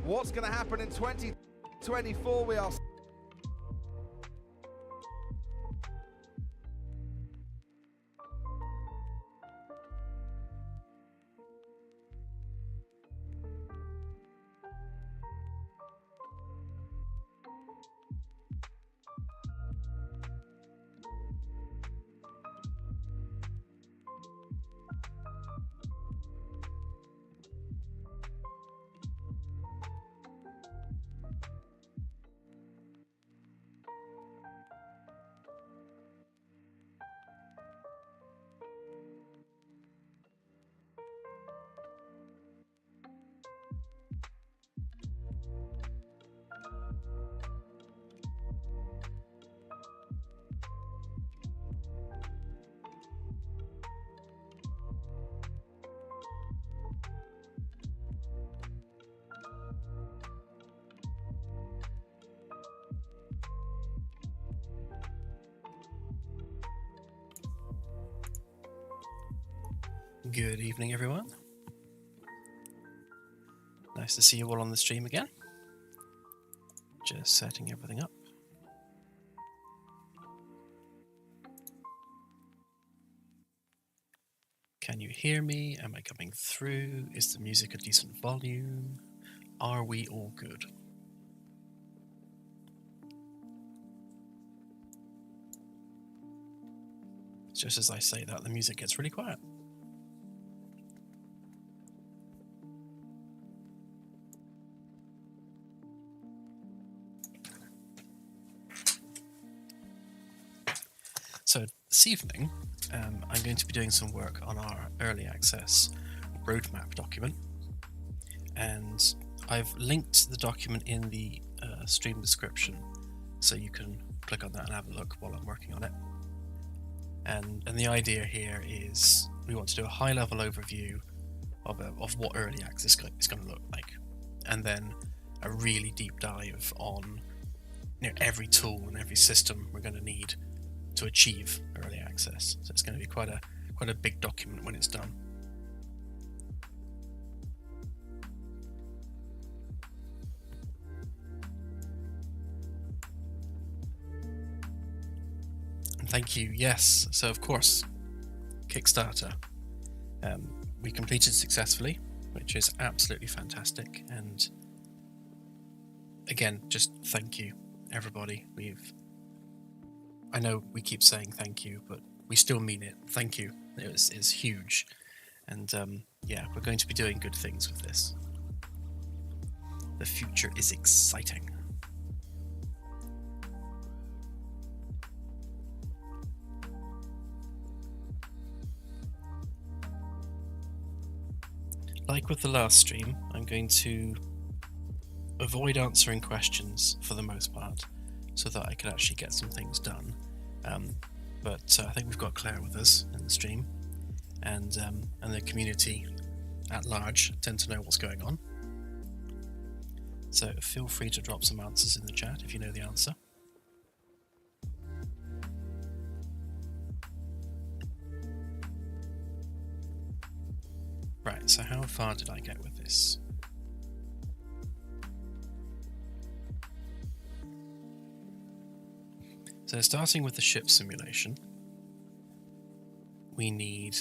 What's going to happen in 2024? We are... Good evening, everyone. Nice to see you all on the stream again. Just setting everything up. Can you hear me? Am I coming through? Is the music a decent volume? Are we all good? Just as I say that, the music gets really quiet. So this evening, I'm going to be doing some work on our early access roadmap document, and I've linked the document in the stream description, so you can click on that and have a look while I'm working on it. And the idea here is we want to do a high-level overview of what early access is going to look like, and then a really deep dive on every tool and every system we're going to need to achieve early access. So it's going to be quite a big document when it's done. And thank you. Yes, so of course, Kickstarter. We completed successfully, which is absolutely fantastic. And again, just thank you, everybody. I know we keep saying thank you, but we still mean it. Thank you. It's huge. And yeah, we're going to be doing good things with this. The future is exciting. Like with the last stream, I'm going to avoid answering questions for the most part, so that I could actually get some things done. But I think we've got Claire with us in the stream, and the community at large tend to know what's going on. So feel free to drop some answers in the chat if you know the answer. Right, so how far did I get with this? So starting with the ship simulation, we need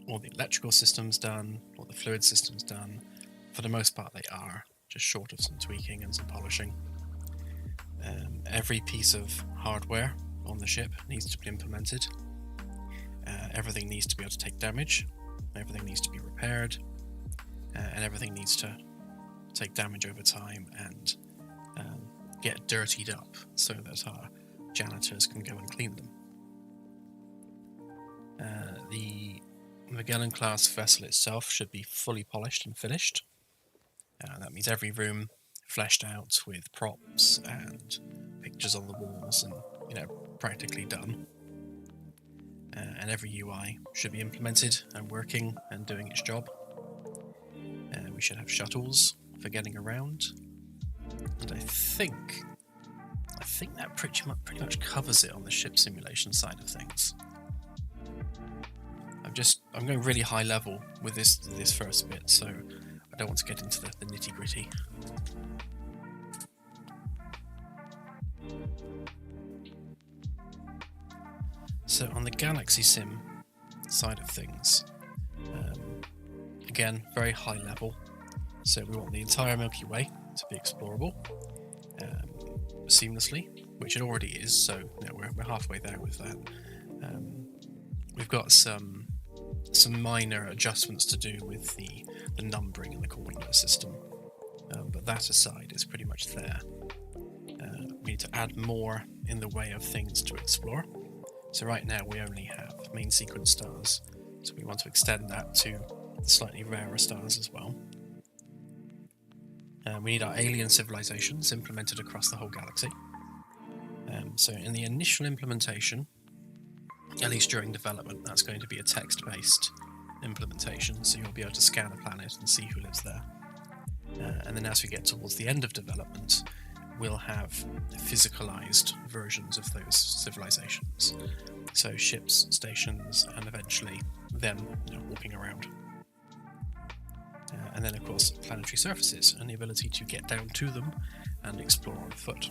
all the electrical systems done, all the fluid systems done. For the most part they are, just short of some tweaking and some polishing. Every piece of hardware on the ship needs to be implemented. Everything needs to be able to take damage, everything needs to be repaired, and everything needs to take damage over time and get dirtied up so that our janitors can go and clean them. The Magellan class vessel itself should be fully polished and finished. That means every room fleshed out with props and pictures on the walls and practically done. And every UI should be implemented and working and doing its job. We should have shuttles for getting around, and I think that pretty much covers it on the ship simulation side of things. I'm going really high level with this first bit, so I don't want to get into the nitty gritty. So on the Galaxy Sim side of things, again, very high level. So we want the entire Milky Way to be explorable seamlessly, which it already is, so we're halfway there with that. We've got some minor adjustments to do with the numbering in the coordinate system, but that aside, it's pretty much there. We need to add more in the way of things to explore. So right now we only have main sequence stars, so we want to extend that to the slightly rarer stars as well. We need our alien civilizations implemented across the whole galaxy. So in the initial implementation, at least during development, that's going to be a text-based implementation, so you'll be able to scan a planet and see who lives there. And then as we get towards the end of development, we'll have physicalized versions of those civilizations. So ships, stations, and eventually them walking around. And then of course planetary surfaces and the ability to get down to them and explore on foot.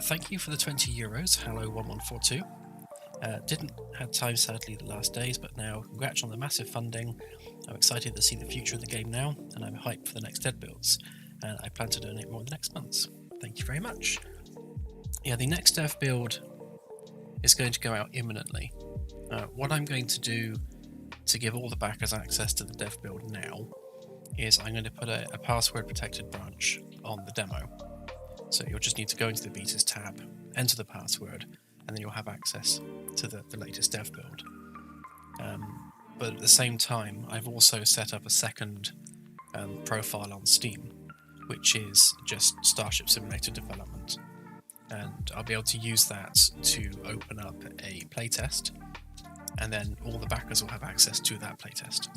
Thank you for the €20, Hello1142. Didn't have time sadly the last days, but now congrats on the massive funding. I'm excited to see the future of the game now, and I'm hyped for the next dev builds, and I plan to donate more in the next months. Thank you very much. Yeah, the next dev build is going to go out imminently. What I'm going to do to give all the backers access to the dev build now is I'm going to put a password protected branch on the demo. So you'll just need to go into the betas tab, enter the password, and then you'll have access to the latest dev build. But at the same time, I've also set up a second profile on Steam, which is just Starship Simulator development. And I'll be able to use that to open up a playtest, and then all the backers will have access to that playtest.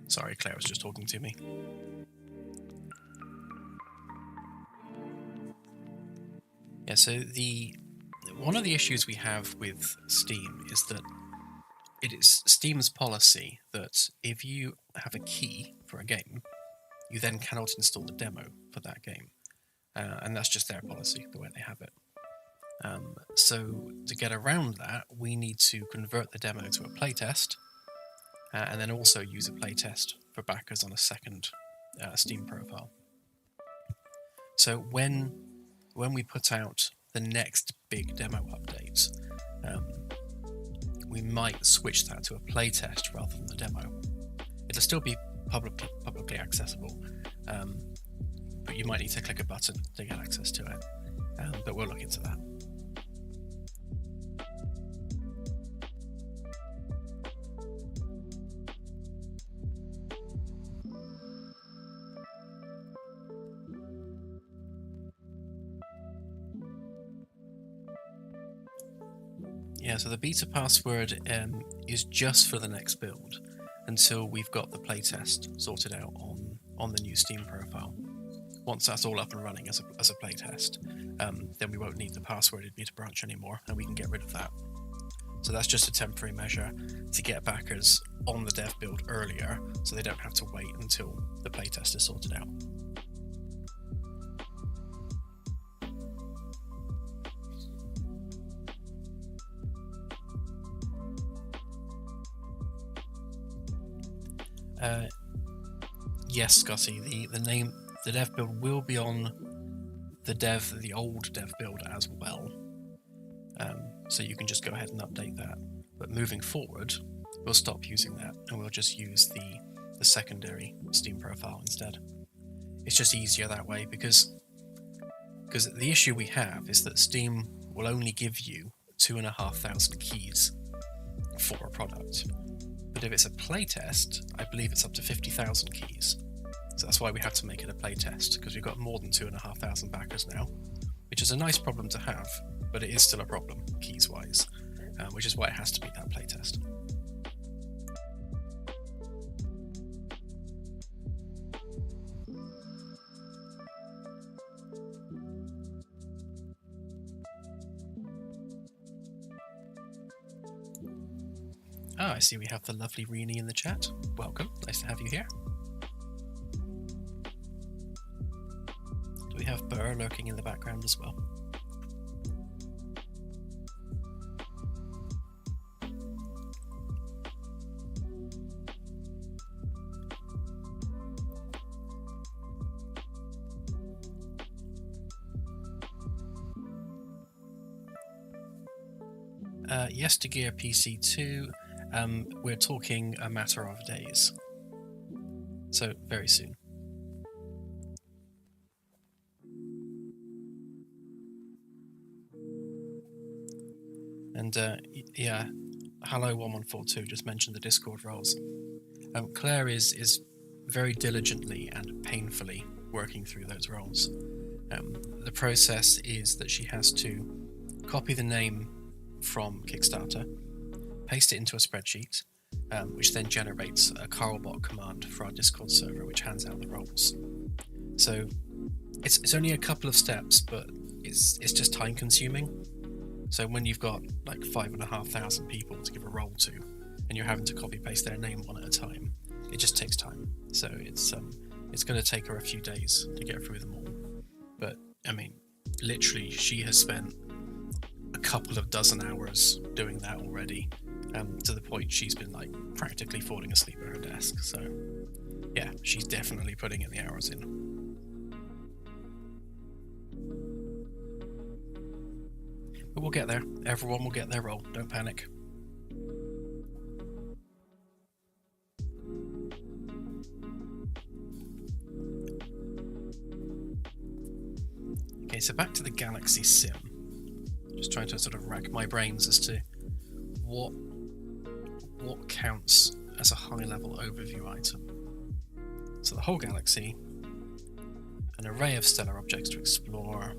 Sorry, Claire was just talking to me. Yeah, so one of the issues we have with Steam is that it is Steam's policy that if you have a key for a game, you then cannot install the demo for that game. And that's just their policy, the way they have it. So to get around that, we need to convert the demo to a playtest, and then also use a playtest for backers on a second Steam profile. So when we put out the next big demo update, we might switch that to a playtest rather than the demo. It'll still be publicly accessible, but you might need to click a button to get access to it. But we'll look into that. Yeah, so the beta password is just for the next build until we've got the playtest sorted out on the new Steam profile. Once that's all up and running as a playtest, then we won't need the passworded beta branch anymore, and we can get rid of that. So that's just a temporary measure to get backers on the dev build earlier, so they don't have to wait until the playtest is sorted out. Yes, Scotty, the dev build will be on the old dev build as well. So you can just go ahead and update that. But moving forward, we'll stop using that and we'll just use the secondary Steam profile instead. It's just easier that way because the issue we have is that Steam will only give you 2,500 keys for a product. But if it's a playtest, I believe it's up to 50,000 keys. So that's why we have to make it a playtest, because we've got more than 2,500 backers now, which is a nice problem to have, but it is still a problem, keys-wise, which is why it has to be that playtest. Ah, I see we have the lovely Rini in the chat. Welcome, nice to have you here. Do we have Burr lurking in the background as well? Yes to Gear PC2. We're talking a matter of days. So, very soon. And yeah, hello 1142 just mentioned the Discord roles. Claire is very diligently and painfully working through those roles. The process is that she has to copy the name from Kickstarter, paste it into a spreadsheet, which then generates a Carlbot command for our Discord server, which hands out the roles. So it's only a couple of steps, but it's just time consuming. So when you've got like 5,500 people to give a role to, and you're having to copy paste their name one at a time, it just takes time. So it's going to take her a few days to get through them all. But I mean, literally, she has spent a couple of dozen hours doing that already, to the point she's been like practically falling asleep at her desk. So yeah, she's definitely putting in the hours in. But we'll get there. Everyone will get their role. Don't panic. Okay, so back to the Galaxy Sim. Just trying to sort of rack my brains as to what counts as a high-level overview item. So the whole galaxy, an array of stellar objects to explore.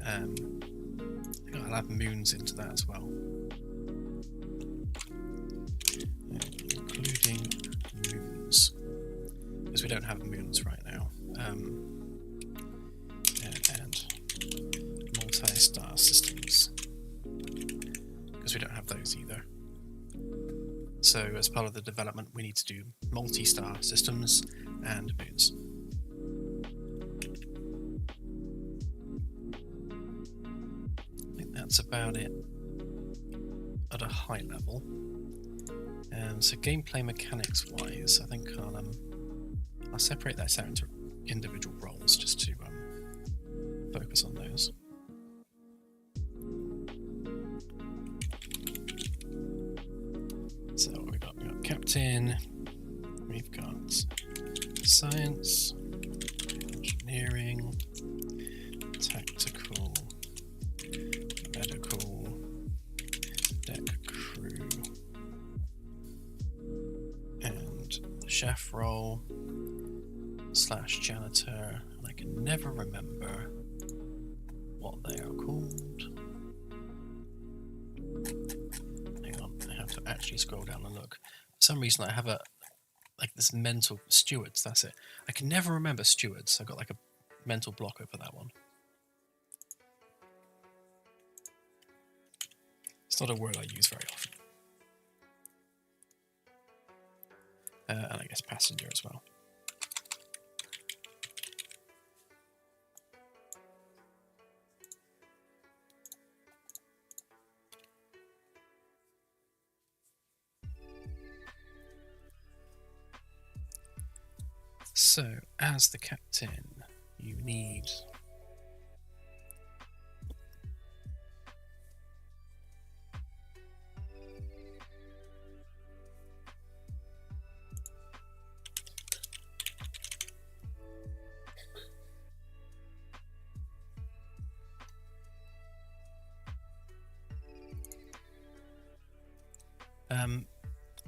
I'll add moons into that as well, including moons, because we don't have moons right now. And multi-star systems, because we don't have those either. So as part of the development, we need to do multi-star systems and moons. I think that's about it at a high level. So gameplay mechanics wise, I think I'll separate that out into individual roles just to focus on those. So we've got captain, we've got science, engineering, tactical, medical, deck crew, and the chef role / janitor, and I can never remember what they are called. Hang on, I have to actually scroll down and look. For some reason I have this mental stewards, that's it. I can never remember stewards. I've got like a mental block over that one. It's not a word I use very often. And I guess passenger as well. So, as the captain, you need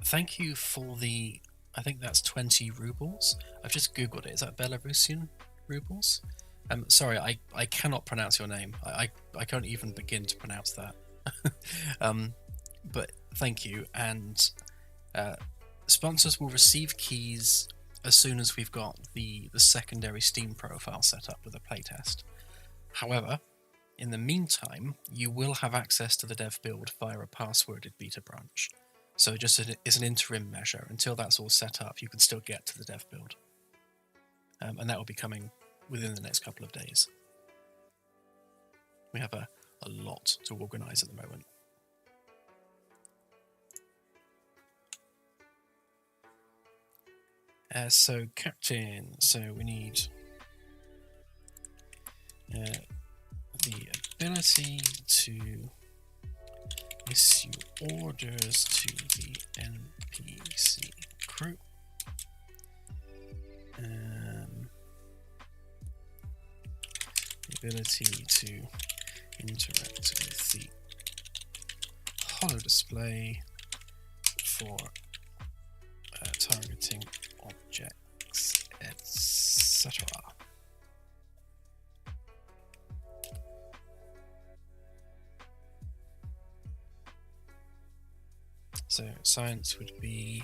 thank you for the, I think that's 20 rubles. I've just googled it. Is that Belarusian rubles? Sorry, I cannot pronounce your name. I can't even begin to pronounce that. But thank you. And sponsors will receive keys as soon as we've got the secondary Steam profile set up with a playtest. However, In the meantime, you will have access to the dev build via a passworded beta branch. So just as an interim measure, until that's all set up, you can still get to the dev build. And that will be coming within the next couple of days. We have a lot to organise at the moment. So Captain, so we need the ability to issue orders to the NPC crew. The ability to interact with the holo display for targeting objects, etc. So science would be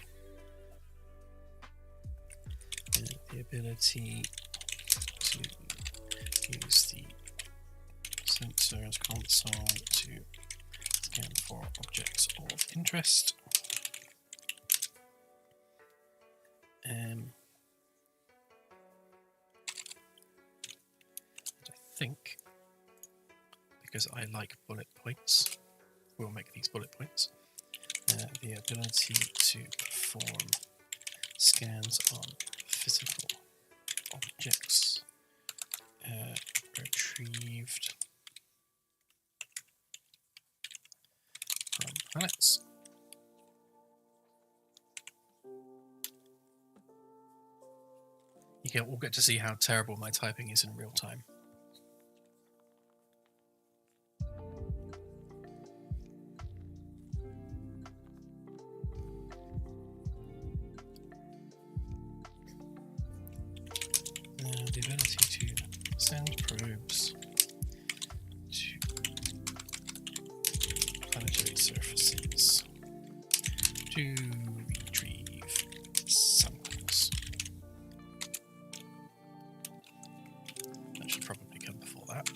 the ability to use the sensors console to scan for objects of interest. And I think, because I like bullet points, we'll make these bullet points. The ability to perform scans on physical objects retrieved from planets. We'll get to see how terrible my typing is in real time. The ability to send probes to planetary surfaces to retrieve samples. That should probably come before that.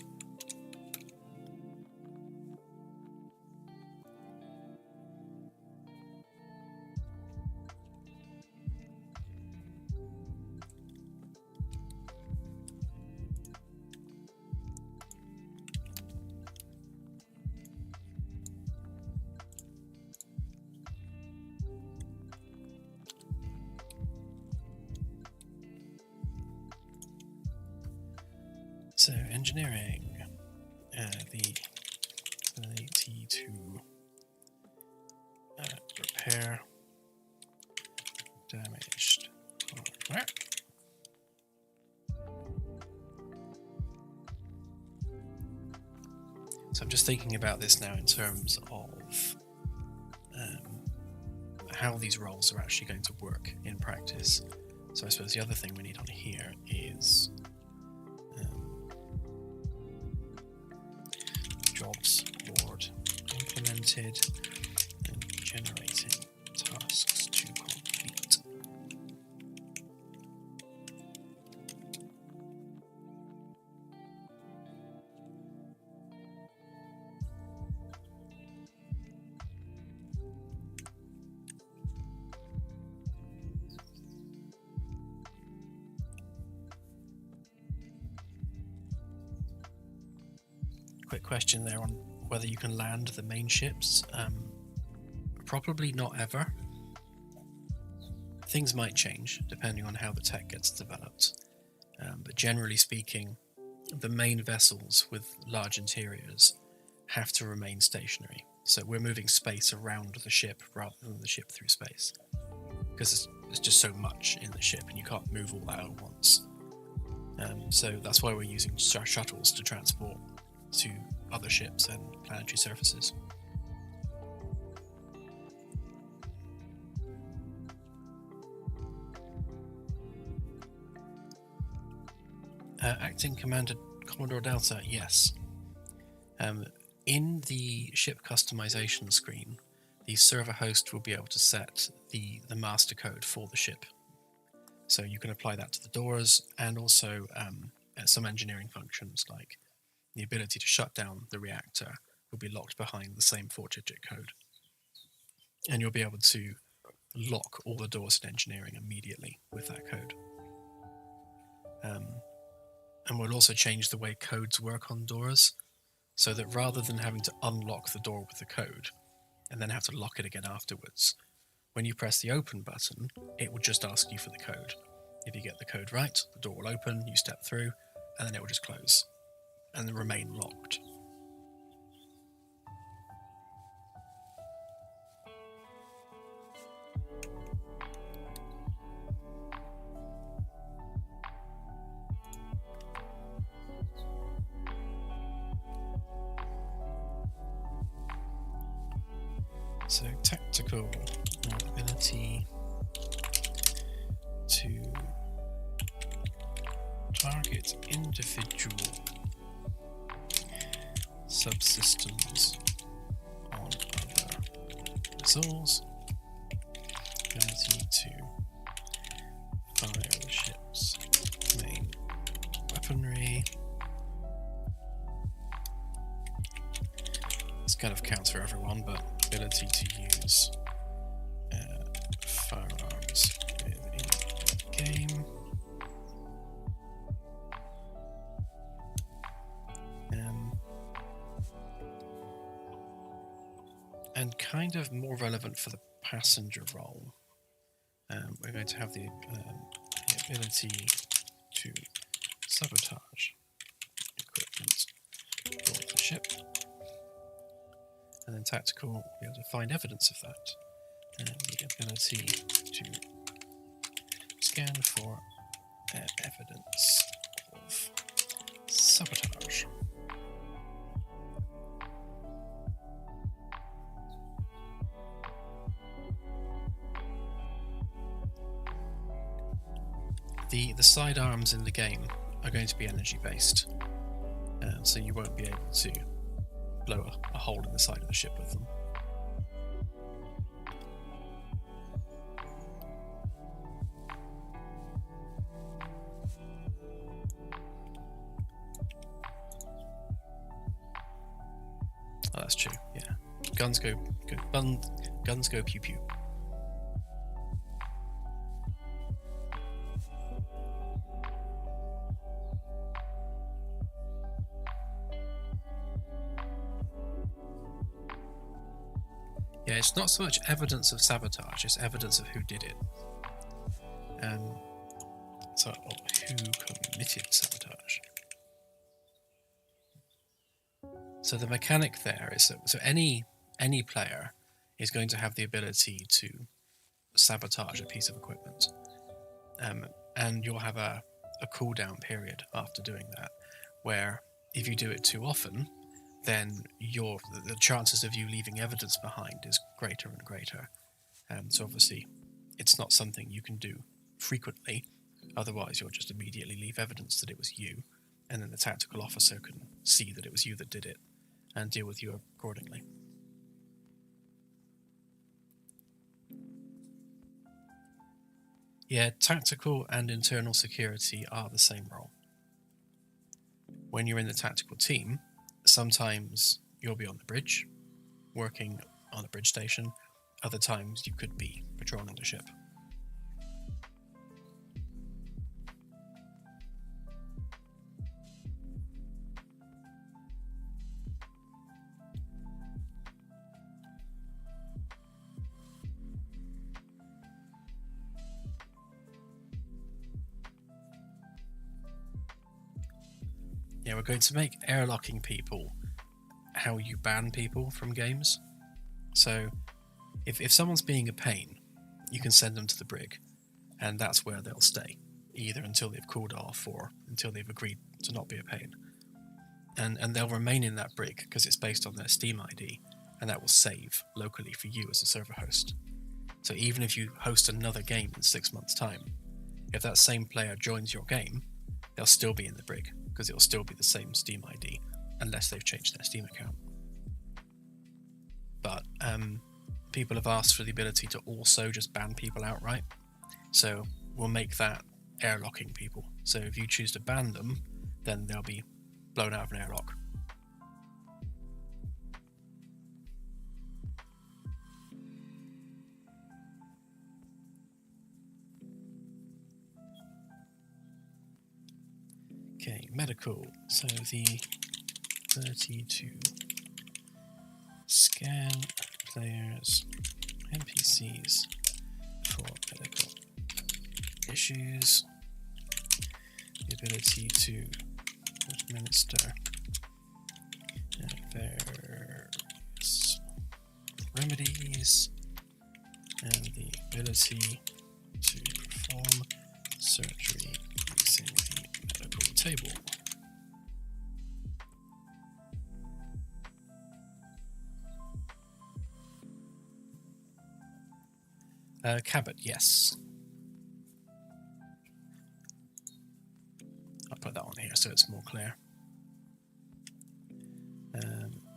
So engineering, the ability to repair damaged hardware. So I'm just thinking about this now in terms of how these roles are actually going to work in practice. So I suppose the other thing we need on here is jobs board implemented and generating tasks to complete. Quick question there on whether you can land the main ships. Probably not ever. Things might change depending on how the tech gets developed. But generally speaking, the main vessels with large interiors have to remain stationary. So we're moving space around the ship rather than the ship through space. Because there's just so much in the ship and you can't move all that at once. So that's why we're using shuttles to transport to other ships and planetary surfaces. Acting Commander Commodore Delta, yes. In the ship customization screen, the server host will be able to set the master code for the ship. So you can apply that to the doors and also some engineering functions like the ability to shut down the reactor will be locked behind the same 4-digit code. And you'll be able to lock all the doors in engineering immediately with that code. And we'll also change the way codes work on doors, so that rather than having to unlock the door with the code and then have to lock it again afterwards, when you press the open button, it will just ask you for the code. If you get the code right, the door will open, you step through, and then it will just close and remain locked. So tactical ability to target individual subsystems on other missiles, ability to fire the ship's main weaponry. This kind of counts for everyone, but ability to use firearms within the game. And kind of more relevant for the passenger role, we're going to have the ability to sabotage equipment for the ship. And then tactical, we'll be able to find evidence of that. And the ability to scan for evidence of sabotage. The sidearms in the game are going to be energy based, so you won't be able to blow a hole in the side of the ship with them. Oh, that's true, yeah. Guns go pew pew. Yeah, it's not so much evidence of sabotage, it's evidence of who did it. So, who committed sabotage. So the mechanic there is that so any player is going to have the ability to sabotage a piece of equipment. And you'll have a cooldown period after doing that, where if you do it too often, then the chances of you leaving evidence behind is greater and greater. So obviously, it's not something you can do frequently, otherwise you'll just immediately leave evidence that it was you, and then the tactical officer can see that it was you that did it, and deal with you accordingly. Yeah, tactical and internal security are the same role. When you're in the tactical team, sometimes you'll be on the bridge, working on the bridge station. Other times you could be patrolling the ship. Yeah, we're going to make airlocking people how you ban people from games. So if someone's being a pain, you can send them to the brig, and that's where they'll stay, either until they've cooled off or until they've agreed to not be a pain. And they'll remain in that brig because it's based on their Steam ID, and that will save locally for you as a server host. So even if you host another game in 6 months' time, if that same player joins your game, they'll still be in the brig, because it'll still be the same Steam ID, unless they've changed their Steam account. But people have asked for the ability to also just ban people outright, so we'll make that airlocking people. So if you choose to ban them, then they'll be blown out of an airlock Okay, medical. So the ability to scan players, NPCs for medical issues. The ability to administer various remedies, and the ability to perform surgery using the medical table. Cabot, yes. I'll put that on here so it's more clear.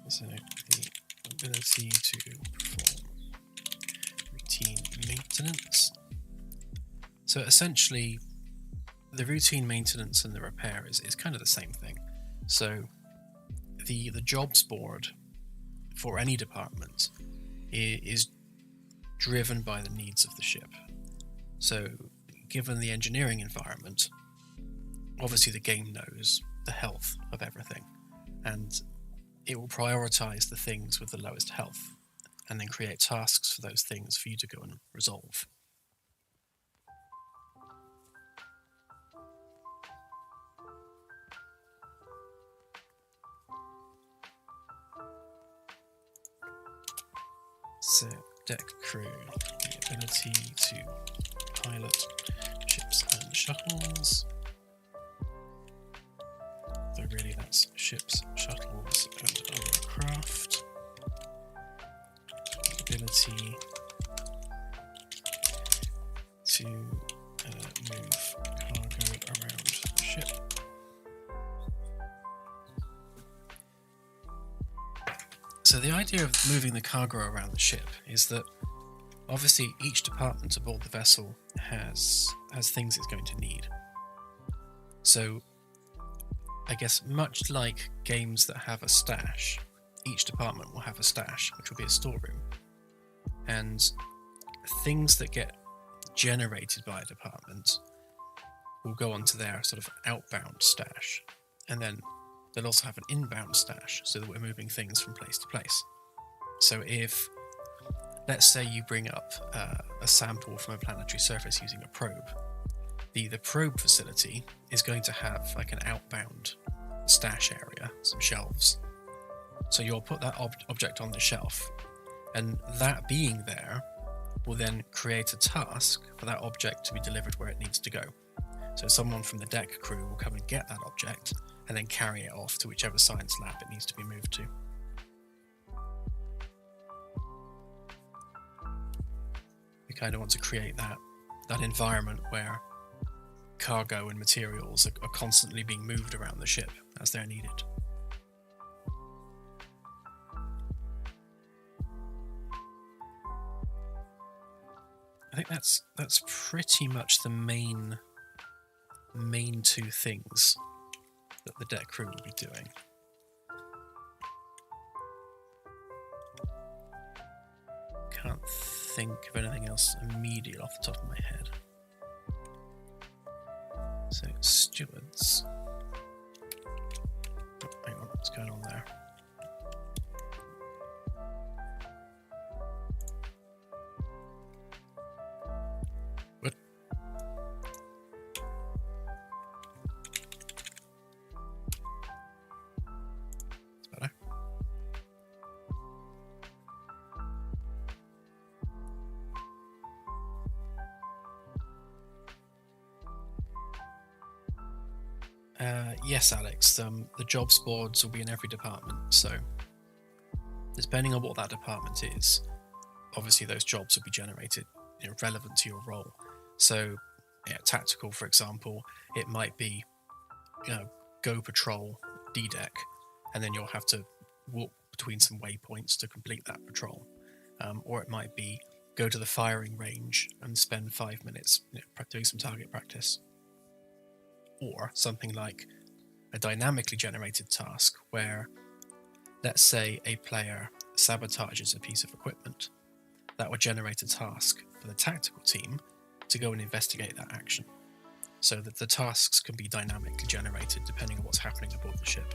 So the ability to perform routine maintenance. So essentially, the routine maintenance and the repair is kind of the same thing. So the jobs board for any department is driven by the needs of the ship. So given the engineering environment, obviously the game knows the health of everything, and it will prioritize the things with the lowest health and then create tasks for those things for you to go and resolve. So, deck crew, the ability to pilot ships and shuttles. So really that's ships, shuttles and other craft. The ability to move cargo around the ship. So the idea of moving the cargo around the ship is that obviously each department aboard the vessel has things it's going to need. So I guess much like games that have a stash, each department will have a stash, which will be a storeroom. And things that get generated by a department will go onto their sort of outbound stash. And then they'll also have an inbound stash, so that we're moving things from place to place. So if, let's say you bring up a sample from a planetary surface using a probe, the probe facility is going to have like an outbound stash area, some shelves. So you'll put that object on the shelf, and that being there will then create a task for that object to be delivered where it needs to go. So someone from the deck crew will come and get that object and then carry it off to whichever science lab it needs to be moved to. We kind of want to create that environment where cargo and materials are constantly being moved around the ship as they're needed. I think that's pretty much the main two things that the deck crew will be doing. Can't think of anything else immediate off the top of my head. So, stewards. Oh, hang on, what's going on there? What? It's better. Yes, Alex, the jobs boards will be in every department, so depending on what that department is, obviously those jobs will be generated, relevant to your role. So, tactical, for example, it might be, go patrol D-deck, and then you'll have to walk between some waypoints to complete that patrol. Or it might be, go to the firing range and spend 5 minutes doing some target practice. Or something like a dynamically generated task where, let's say, a player sabotages a piece of equipment. That would generate a task for the tactical team to go and investigate that action. so that the tasks can be dynamically generated depending on what's happening aboard the ship.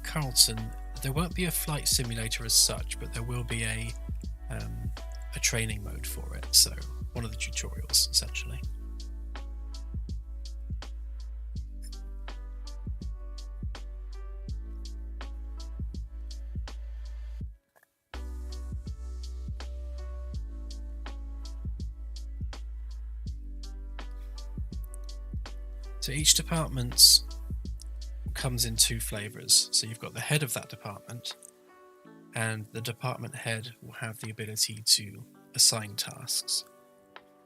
Carlton, there won't be a flight simulator as such, but there will be a training mode for it, so one of the tutorials essentially. So each department comes in two flavors. So you've got the head of that department, and the department head will have the ability to assign tasks,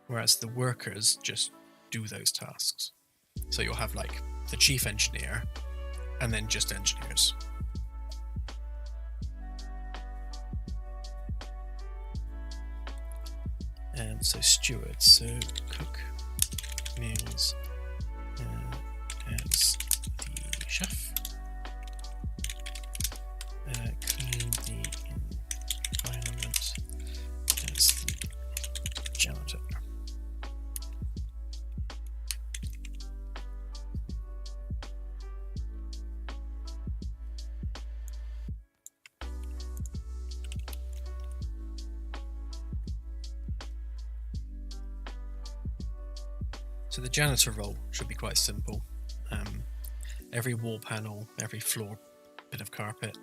whereas the workers just do those tasks. So you'll have like the chief engineer and then just engineers. And so steward, so cook meals as the chef, clean the environment as the janitor. So the janitor role should be quite simple. Every wall panel, every floor bit of carpet,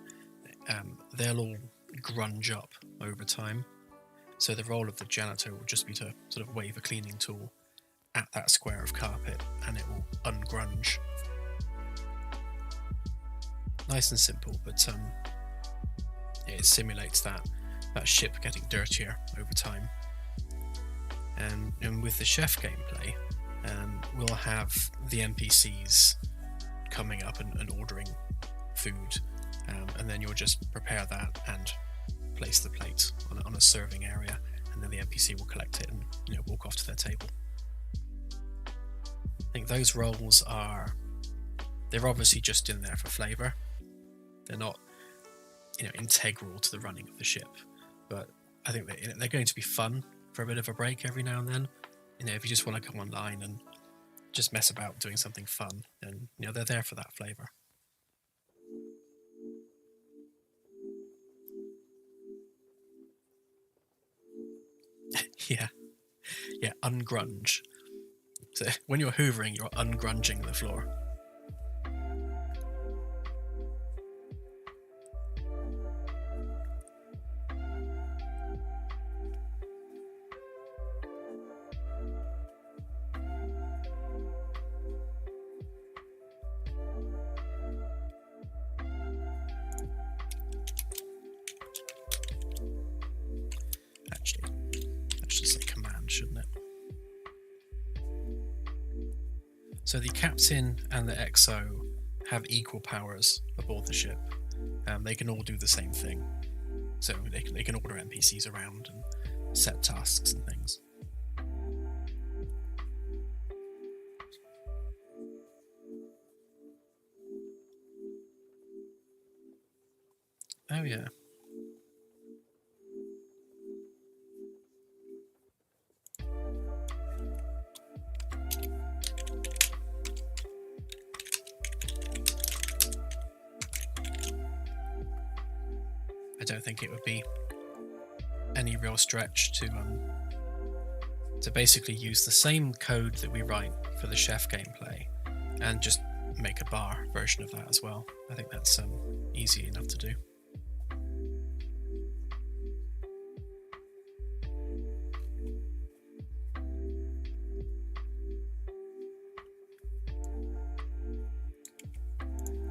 they'll all grunge up over time. So the role of the janitor will just be to sort of wave a cleaning tool at that square of carpet and it will ungrunge. Nice and simple, but it simulates that ship getting dirtier over time. And with the chef gameplay, we'll have the NPCs coming up and ordering food, and then you'll just prepare that and place the plate on a serving area, and then the NPC will collect it and walk off to their table. I think those roles they're obviously just in there for flavour. They're not integral to the running of the ship, but I think they're going to be fun for a bit of a break every now and then. If you just want to come online and just mess about doing something fun, then they're there for that flavour. yeah, ungrunge. So when you're hoovering, you're ungrunging the floor. Shouldn't it? So the captain and the XO have equal powers aboard the ship. They can all do the same thing. So they can order NPCs around and set tasks and things. Oh yeah. I don't think it would be any real stretch to basically use the same code that we write for the chef gameplay and just make a bar version of that as well. I think that's easy enough to do.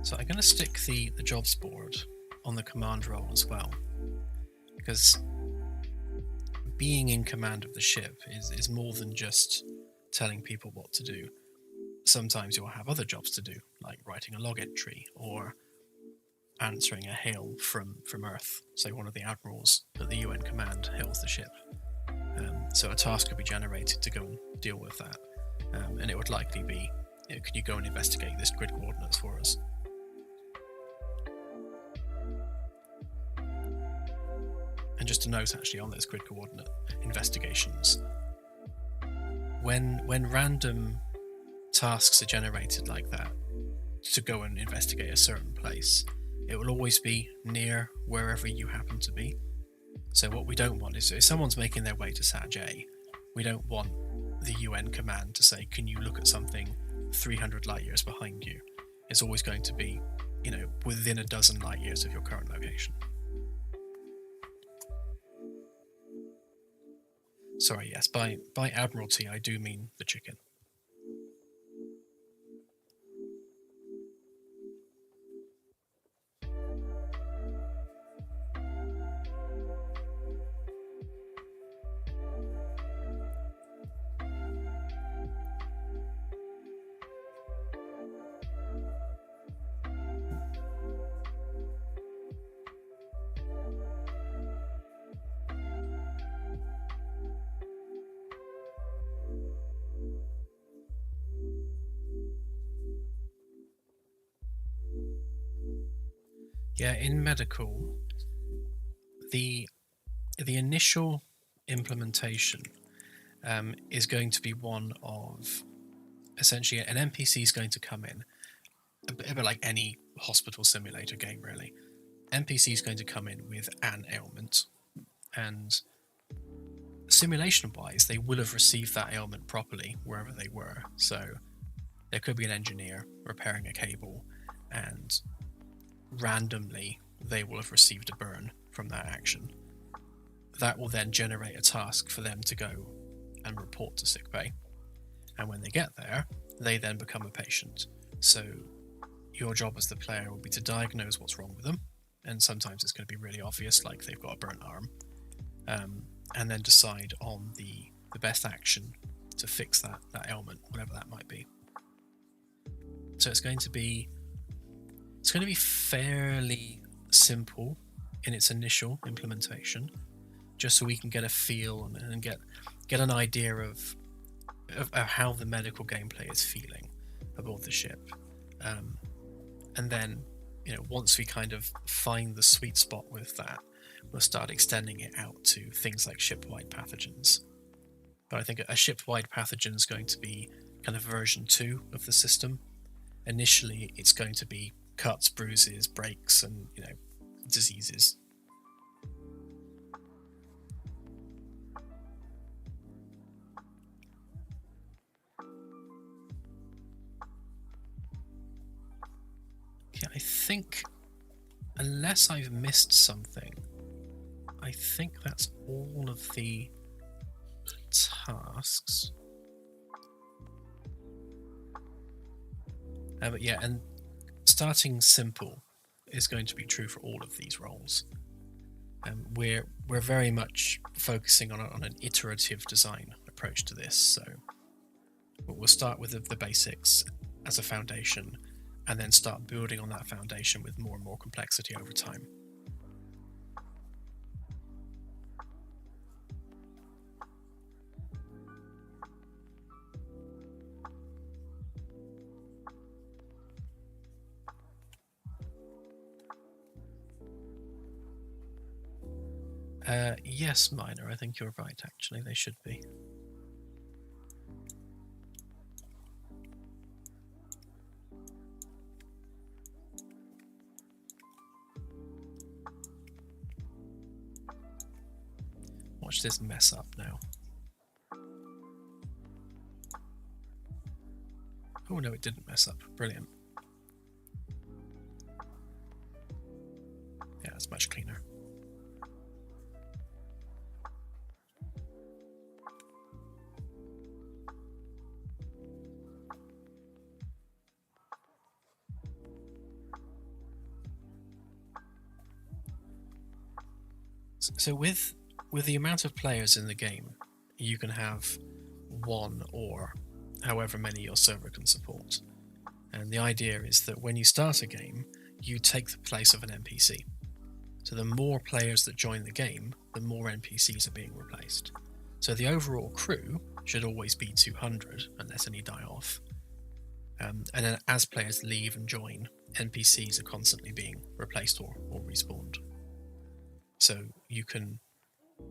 So I'm going to stick the jobs board on the command role as well, because being in command of the ship is more than just telling people what to do. Sometimes you'll have other jobs to do, like writing a log entry or answering a hail from Earth. So one of the admirals at the UN command hails the ship. So a task could be generated to go and deal with that, and it would likely be can you go and investigate this grid coordinates for us? And just a note actually on those grid coordinate investigations, when random tasks are generated like that to go and investigate a certain place, it will always be near wherever you happen to be. So what we don't want is, if someone's making their way to Sat J, we don't want the UN command to say, can you look at something 300 light years behind you? It's always going to be, within a dozen light years of your current location. Sorry, yes, by Admiralty I do mean the chicken. Yeah, in medical, the initial implementation is going to be one of, essentially, an NPC is going to come in, a bit like any hospital simulator game, really. NPC is going to come in with an ailment, and simulation-wise, they will have received that ailment properly wherever they were. So there could be an engineer repairing a cable, and randomly they will have received a burn from that action. That will then generate a task for them to go and report to sickbay, and when they get there, they then become a patient. So your job as the player will be to diagnose what's wrong with them, and sometimes it's going to be really obvious, like they've got a burnt arm, and then decide on the best action to fix that ailment, whatever that might be. So it's going to be fairly simple in its initial implementation, just so we can get a feel and get an idea of how the medical gameplay is feeling aboard the ship. And then, once we kind of find the sweet spot with that, we'll start extending it out to things like ship-wide pathogens. But I think a ship-wide pathogen is going to be kind of version 2 of the system. Initially, it's going to be cuts, bruises, breaks, and diseases. Okay, I think, unless I've missed something, I think that's all of the tasks. But yeah, and starting simple is going to be true for all of these roles. We're very much focusing on an iterative design approach to this, so we'll start with the basics as a foundation, and then start building on that foundation with more and more complexity over time. Yes, Minor, I think you're right, actually, they should be. Watch this mess up now. Oh no, it didn't mess up. Brilliant. Yeah, it's much cleaner. So with the amount of players in the game, you can have one or however many your server can support. And the idea is that when you start a game, you take the place of an NPC. So the more players that join the game, the more NPCs are being replaced. So the overall crew should always be 200, unless any die off. And then as players leave and join, NPCs are constantly being replaced or respawned. So you can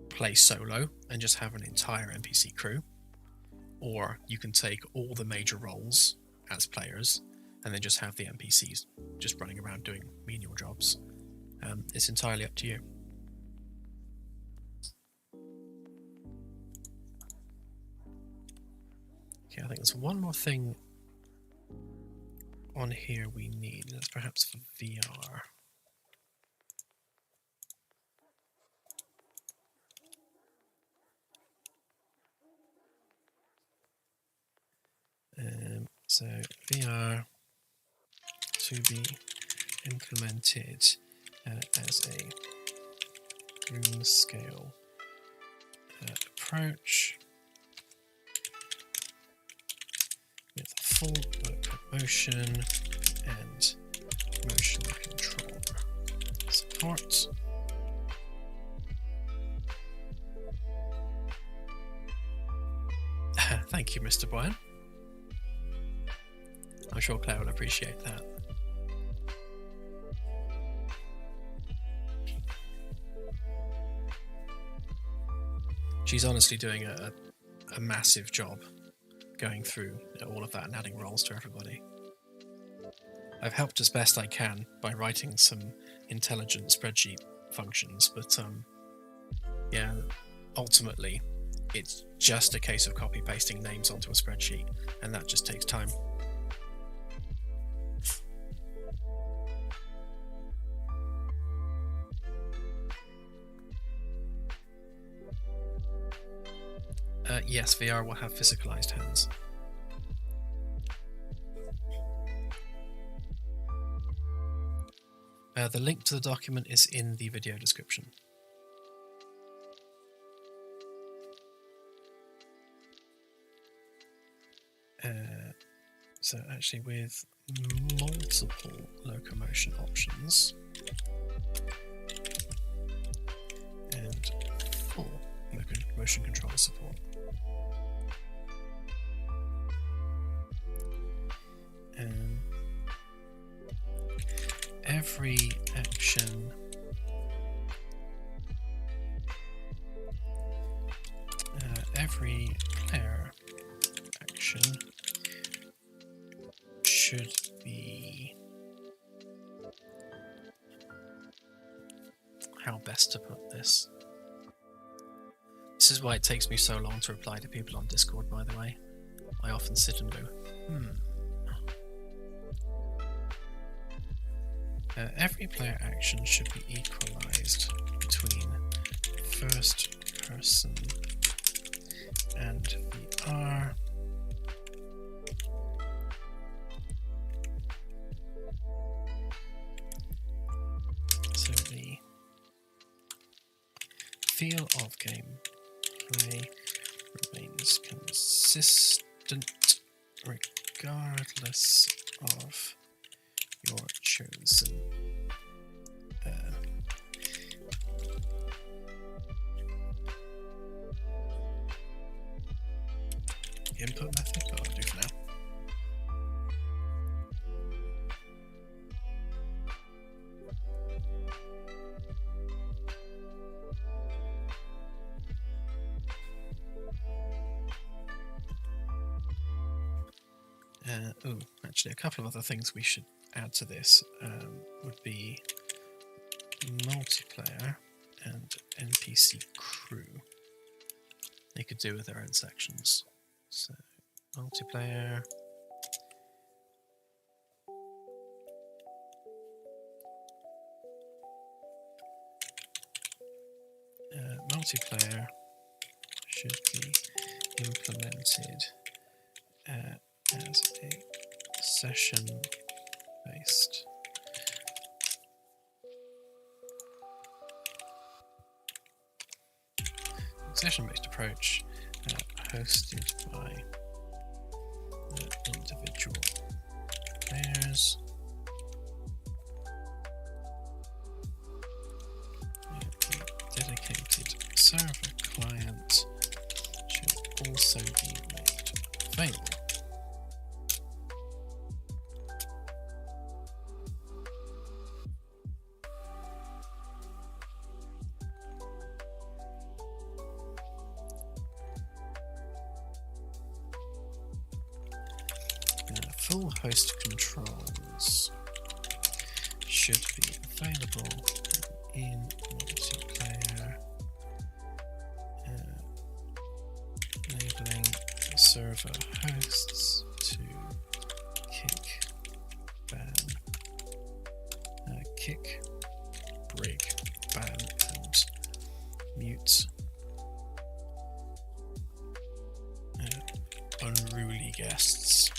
play solo and just have an entire NPC crew, or you can take all the major roles as players and then just have the NPCs just running around doing menial jobs. It's entirely up to you. Okay, I think there's one more thing on here we need. That's perhaps for VR. So VR to be implemented as a room scale approach with full locomotion and motion control support. Thank you, Mr. Brian. I'm sure Claire will appreciate that. She's honestly doing a massive job going through all of that and adding roles to everybody. I've helped as best I can by writing some intelligent spreadsheet functions, but yeah, ultimately it's just a case of copy-pasting names onto a spreadsheet, and that just takes time. Yes, VR will have physicalized hands. The link to the document is in the video description. So actually with multiple locomotion options and full motion control support. Every action every player action should be, how best to put this? This is why it takes me so long to reply to people on Discord, by the way. I often sit and go, every player action should be equalized between first person and VR. So the feel of gameplay remains consistent regardless of your chosen input method. I'll do for now. Actually, a couple of other things we should add to this would be multiplayer and NPC crew. They could do with their own sections. So, multiplayer. Multiplayer should be implemented as a session-based approach hosted by individual players. A dedicated server client should also be made available. full host controls should be available in multiplayer, enabling server hosts to kick, ban, kick, break, ban, and mute unruly guests.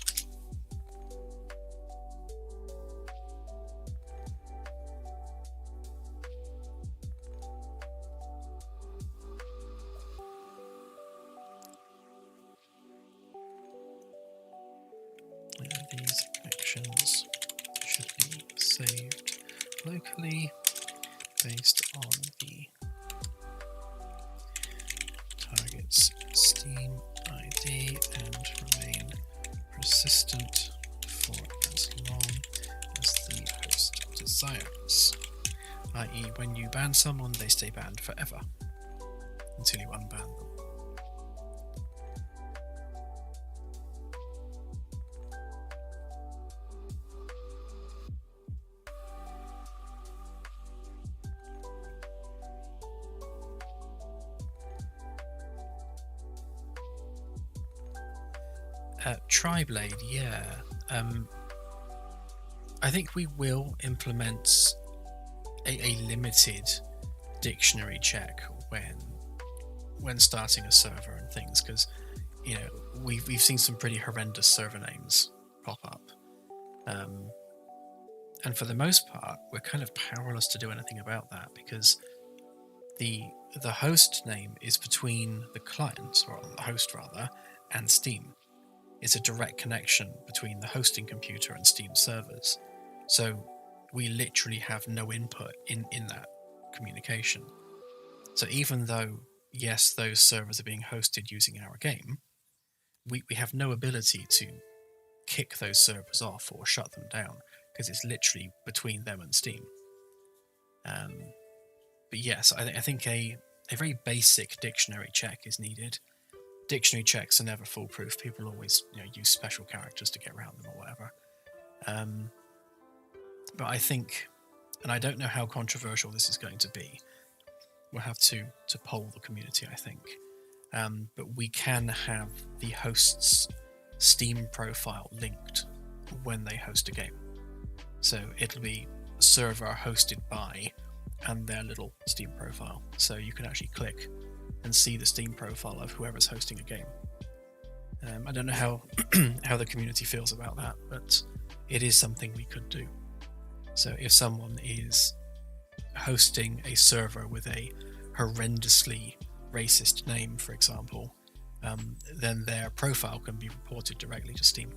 These actions should be saved locally based on the target's Steam ID and remain persistent for as long as the host desires. I.e., when you ban someone, they stay banned forever until you unban them. Triblade, yeah. I think we will implement a limited dictionary check when starting a server and things, because we've seen some pretty horrendous server names pop up, and for the most part we're kind of powerless to do anything about that, because the host name is between the client, or the host rather, and Steam. It's a direct connection between the hosting computer and Steam servers. So we literally have no input in that communication. So even though, yes, those servers are being hosted using our game, we have no ability to kick those servers off or shut them down, because it's literally between them and Steam. But yes, I think a very basic dictionary check is needed. Dictionary checks are never foolproof. People always use special characters to get around them or whatever. But I think, and I don't know how controversial this is going to be, we'll have to poll the community, I think. But we can have the host's Steam profile linked when they host a game. So it'll be server hosted by and their little Steam profile. So you can actually click and see the Steam profile of whoever's hosting a game. I don't know how how the community feels about that, but it is something we could do. So if someone is hosting a server with a horrendously racist name, for example, then their profile can be reported directly to Steam.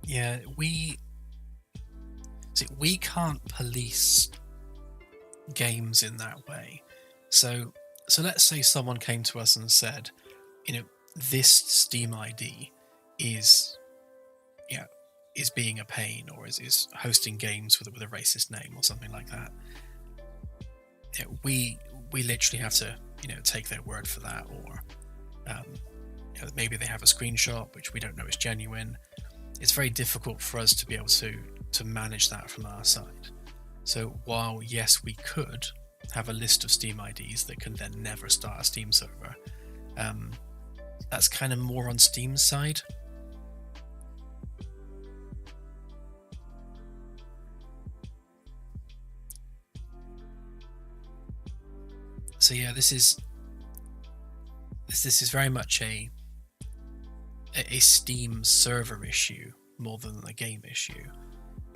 Yeah, we can't police games in that way. So let's say someone came to us and said, this Steam ID is being a pain, or is hosting games with a racist name or something like that. We literally have to take their word for that, or maybe they have a screenshot which we don't know is genuine. It's very difficult for us to be able to manage that from our side. So while yes, we could have a list of Steam IDs that can then never start a Steam server, that's kind of more on Steam's side. So yeah, this is very much a Steam server issue more than a game issue,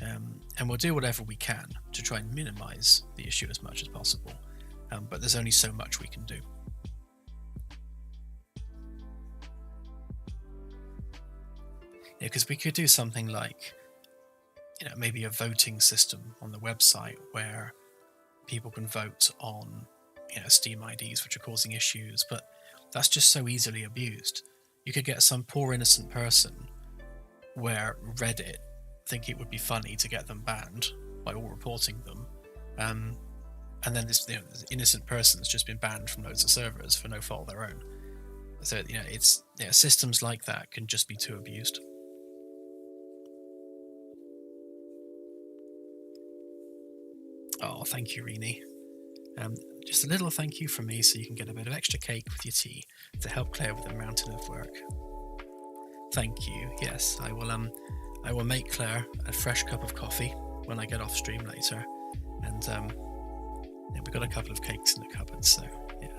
and we'll do whatever we can to try and minimize the issue as much as possible, but there's only so much we can do. Because we could do something like maybe a voting system on the website where people can vote on Steam IDs which are causing issues, but that's just so easily abused. You could get some poor innocent person where Reddit think it would be funny to get them banned by all reporting them, and then this innocent person's just been banned from loads of servers for no fault of their own. So it's systems like that can just be too abused. Oh, thank you, Rini. Just a little thank you from me so you can get a bit of extra cake with your tea to help clear with the mountain of work. Thank you. Yes, I will make Claire a fresh cup of coffee when I get off stream later, and we've got a couple of cakes in the cupboard, so yeah,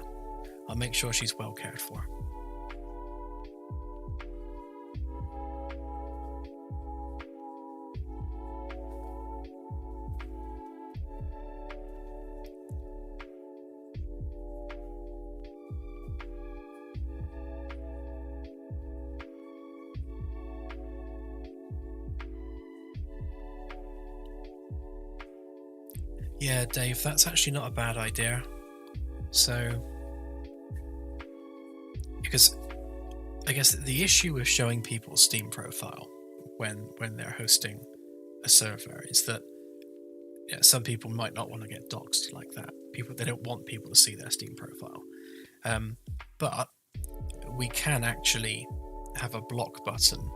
I'll make sure she's well cared for. Yeah, Dave, that's actually not a bad idea. So, because I guess the issue with showing people's Steam profile when they're hosting a server is that some people might not want to get doxxed like that. They don't want people to see their Steam profile. But we can actually have a block button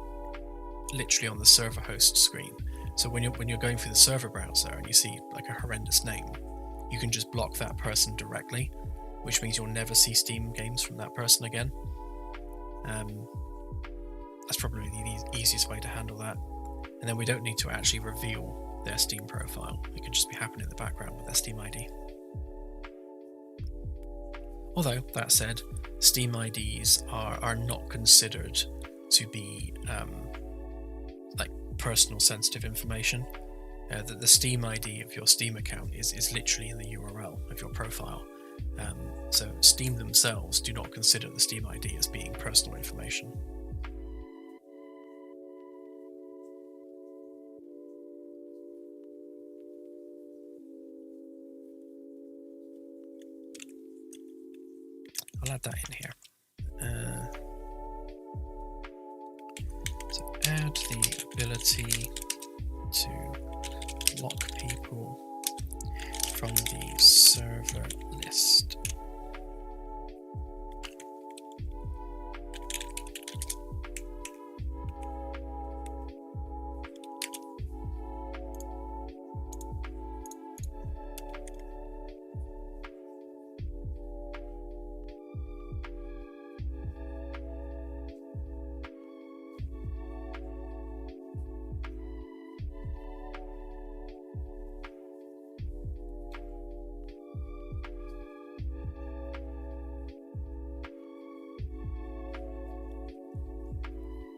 literally on the server host screen. So when you're going through the server browser and you see like a horrendous name, you can just block that person directly, which means you'll never see Steam games from that person again. That's probably the easiest way to handle that. And then we don't need to actually reveal their Steam profile. It can just be happening in the background with their Steam ID. Although, that said, Steam IDs are not considered to be like personal sensitive information. The Steam ID of your Steam account is literally in the URL of your profile. So Steam themselves do not consider the Steam ID as being personal information. I'll add that in here. So add the ability to block people from the server list.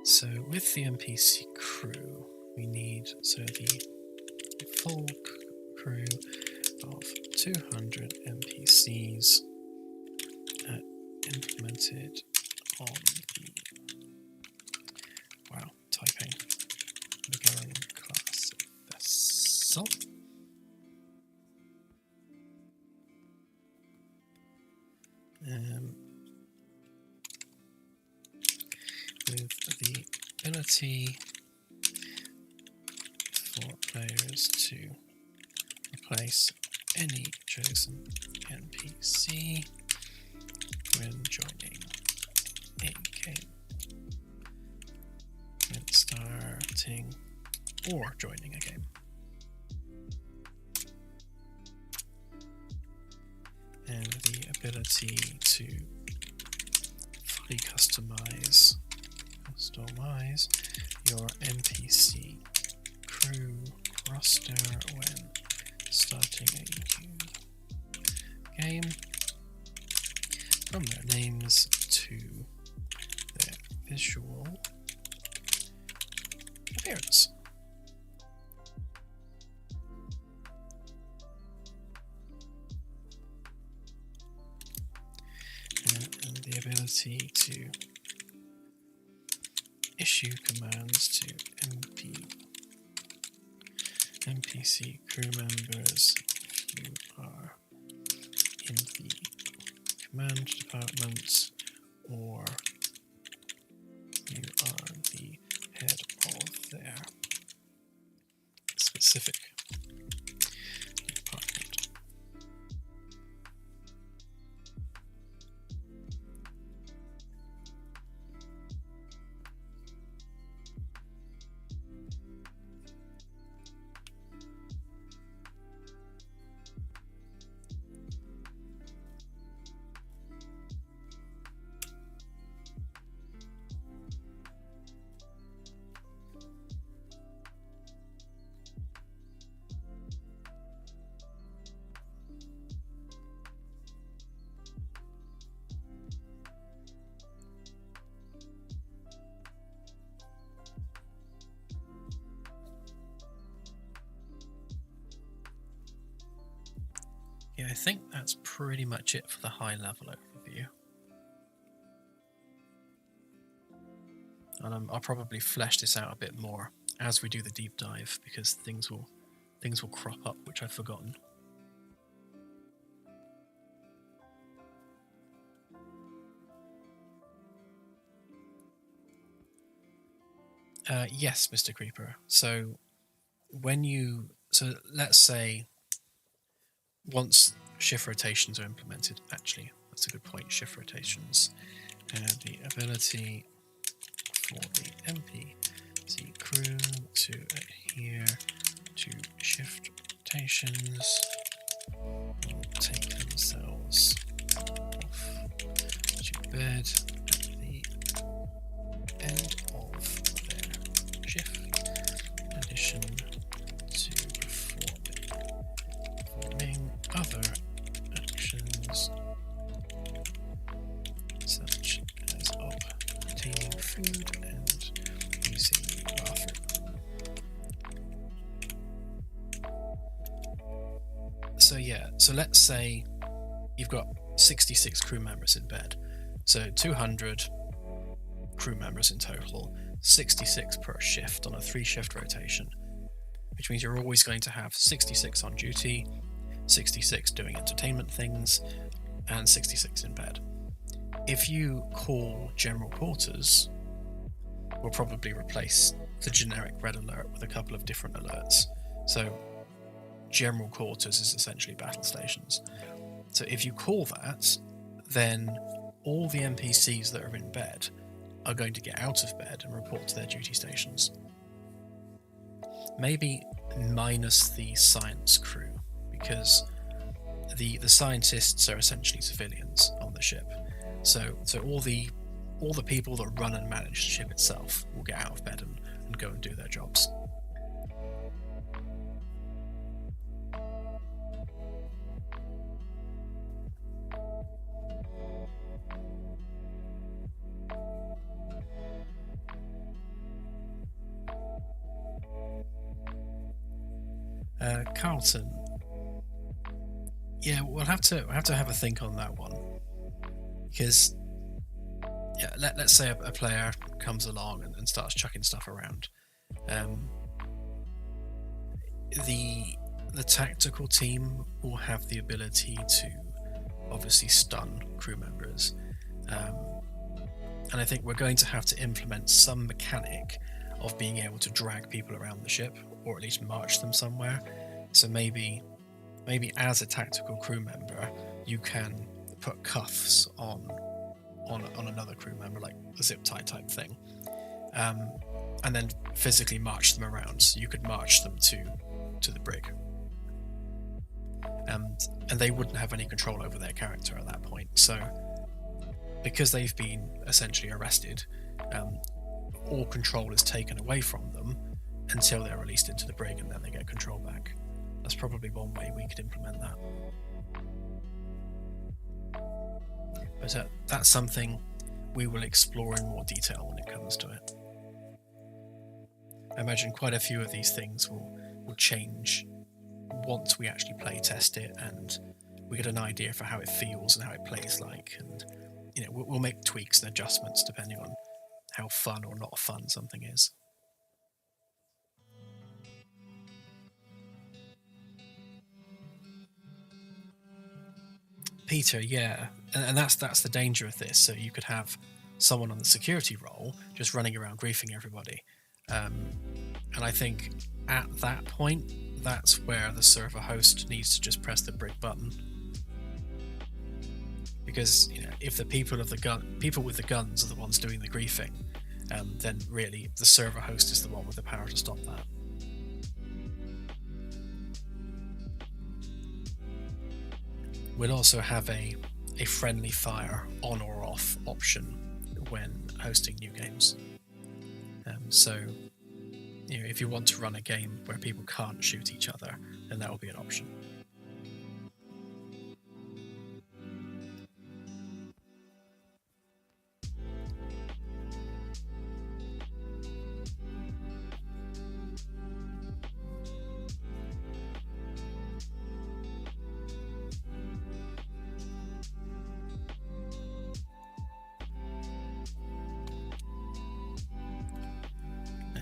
So with the NPC crew, we need the full crew of 200 NPCs implemented on the typing beginning class vessel. With the ability for players to replace any chosen NPC when joining a game, when starting or joining a game. And the ability to fully customize your NPC crew roster when starting a new game, from their names to their visual appearance. And the ability to issue commands to NPC crew members if you are in the command department or you are the head of their specific department. Yeah, I think that's pretty much it for the high-level overview. And I'll probably flesh this out a bit more as we do the deep dive, because things will crop up which I've forgotten. Yes, Mr. Creeper. So let's say once shift rotations are implemented, actually, that's a good point, shift rotations, the ability for the NPC crew to adhere to shift rotations will take themselves off to bed at the end of their shift, in addition to performing other actions such as obtaining food and using the bathroom. So let's say you've got 66 crew members in bed, so 200 crew members in total, 66 per shift on a 3-shift rotation, which means you're always going to have 66 on duty, 66 doing entertainment things, and 66 in bed. If you call general quarters, we'll probably replace the generic red alert with a couple of different alerts. So general quarters is essentially battle stations. So if you call that, then all the NPCs that are in bed are going to get out of bed and report to their duty stations. Maybe minus the science crew, because the scientists are essentially civilians on the ship. So all the people that run and manage the ship itself will get out of bed and go and do their jobs. Carlton. Yeah, we'll have to have a think on that one, because yeah, let's say a player comes along and starts chucking stuff around. The tactical team will have the ability to obviously stun crew members, and I think we're going to have to implement some mechanic of being able to drag people around the ship, or at least march them somewhere. So maybe as a tactical crew member, you can put cuffs on another crew member, like a zip tie type thing, and then physically march them around. So you could march them to the brig, and they wouldn't have any control over their character at that point. So because they've been essentially arrested, all control is taken away from them until they're released into the brig, and then they get control back. That's probably one way we could implement that. But that's something we will explore in more detail when it comes to it. I imagine quite a few of these things will change once we actually play test it and we get an idea for how it feels and how it plays like, and we'll make tweaks and adjustments depending on how fun or not fun something is. Peter, yeah, and that's the danger of this. So you could have someone on the security role just running around griefing everybody, And I think at that point, that's where the server host needs to just press the brick button. Because if the people with the guns are the ones doing the griefing, then really the server host is the one with the power to stop that. We'll also have a friendly fire on or off option when hosting new games. So if you want to run a game where people can't shoot each other, then that will be an option.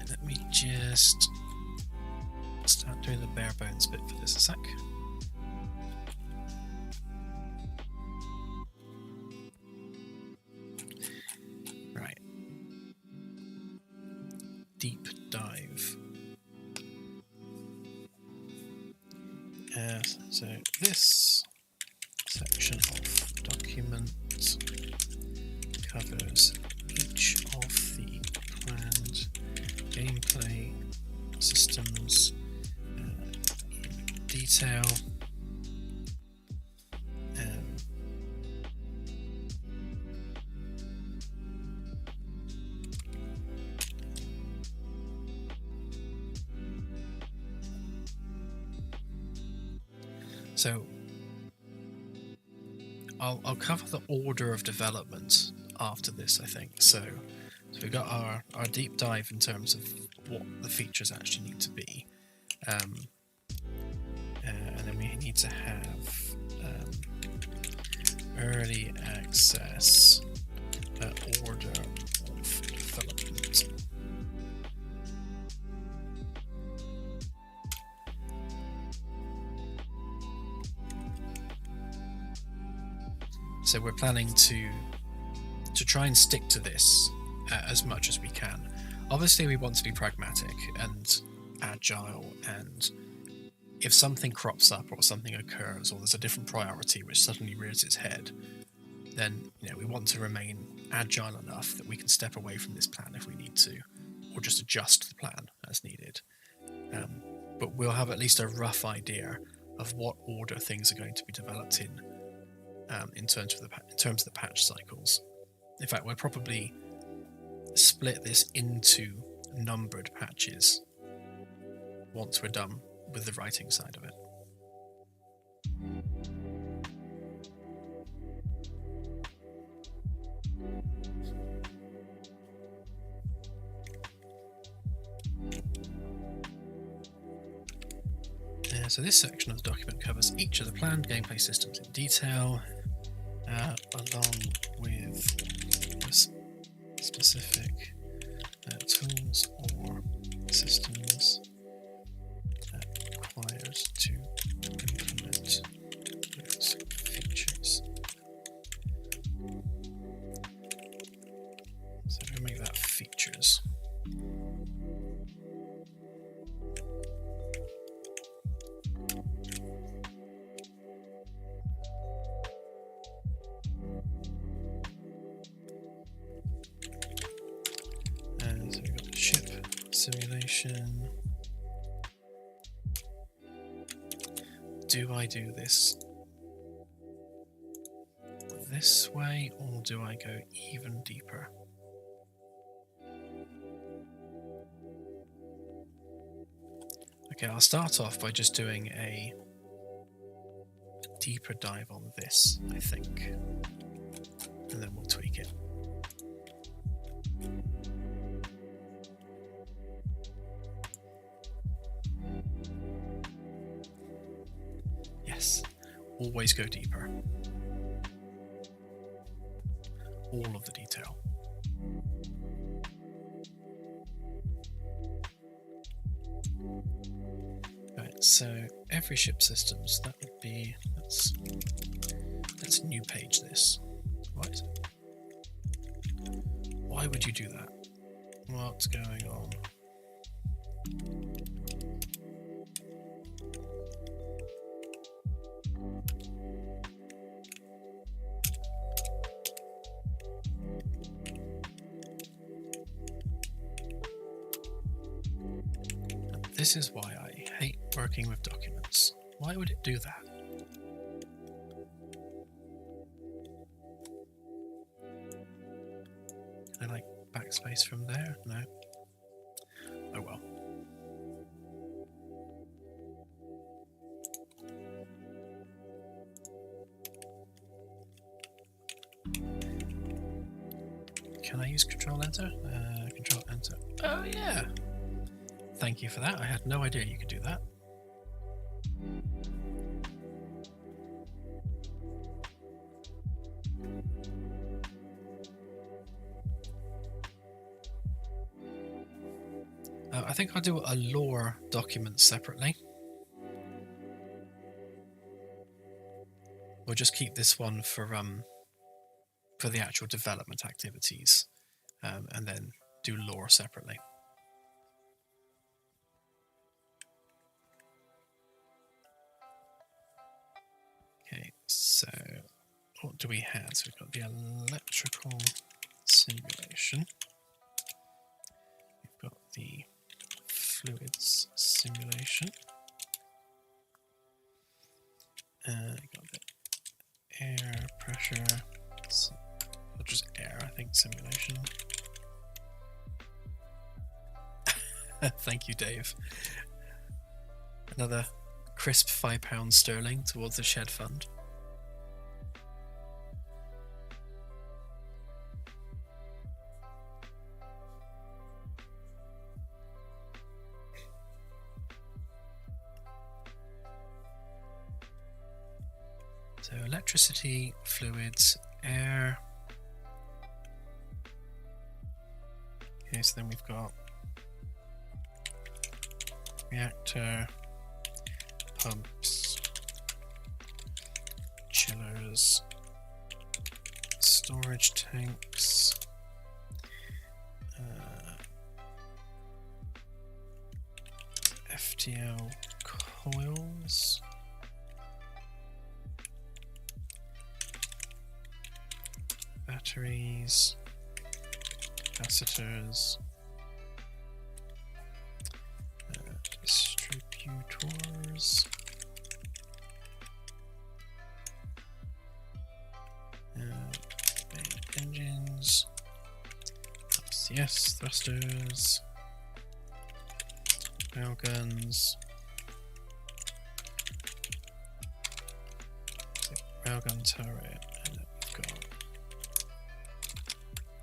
Let me just start doing the bare bones bit for this a sec. Right. Deep dive. So this section of document covers each of the planned gameplay systems in detail. So I'll cover the order of development after this, I think. So we've got our deep dive in terms of what the features actually need to be, and then we need to have early access order of development. So we're planning to try and stick to this as much as we can. Obviously, we want to be pragmatic and agile, and if something crops up or something occurs or there's a different priority which suddenly rears its head, then we want to remain agile enough that we can step away from this plan if we need to, or just adjust the plan as needed. But we'll have at least a rough idea of what order things are going to be developed in terms of the patch cycles. In fact, we'll probably split this into numbered patches once we're done with the writing side of it. So this section of the document covers each of the planned gameplay systems in detail, along with specific tools or systems required to implement those features. So we'll make that features. So we've got ship simulation. Do I do this way, or do I go even deeper? Okay, I'll start off by just doing a deeper dive on this, I think, and then we'll tweak it. Yes, always go deeper. All of the detail. Right, so every ship systems, that would be, let's new page this. What? Why would you do that? What's going on? This is why I hate working with documents. Why would it do that? Can I like backspace from there? No. Oh well. Can I use Control Enter? Control Enter. Oh yeah. Thank you for that. I had no idea you could do that. I think I'll do a lore document separately. We'll just keep this one for the actual development activities, and then do lore separately. Okay, so what do we have? So we've got the electrical simulation. We've got the fluids simulation. We've got the air pressure, or just air, I think, simulation. Thank you, Dave. Another crisp £5 sterling towards the shed fund. So electricity, fluids, air. Okay, so then we've got reactor, pumps, chillers, storage tanks, FTL coils, batteries, capacitors, distributors, engines, LCS thrusters, railguns, railgun turret, and then we've got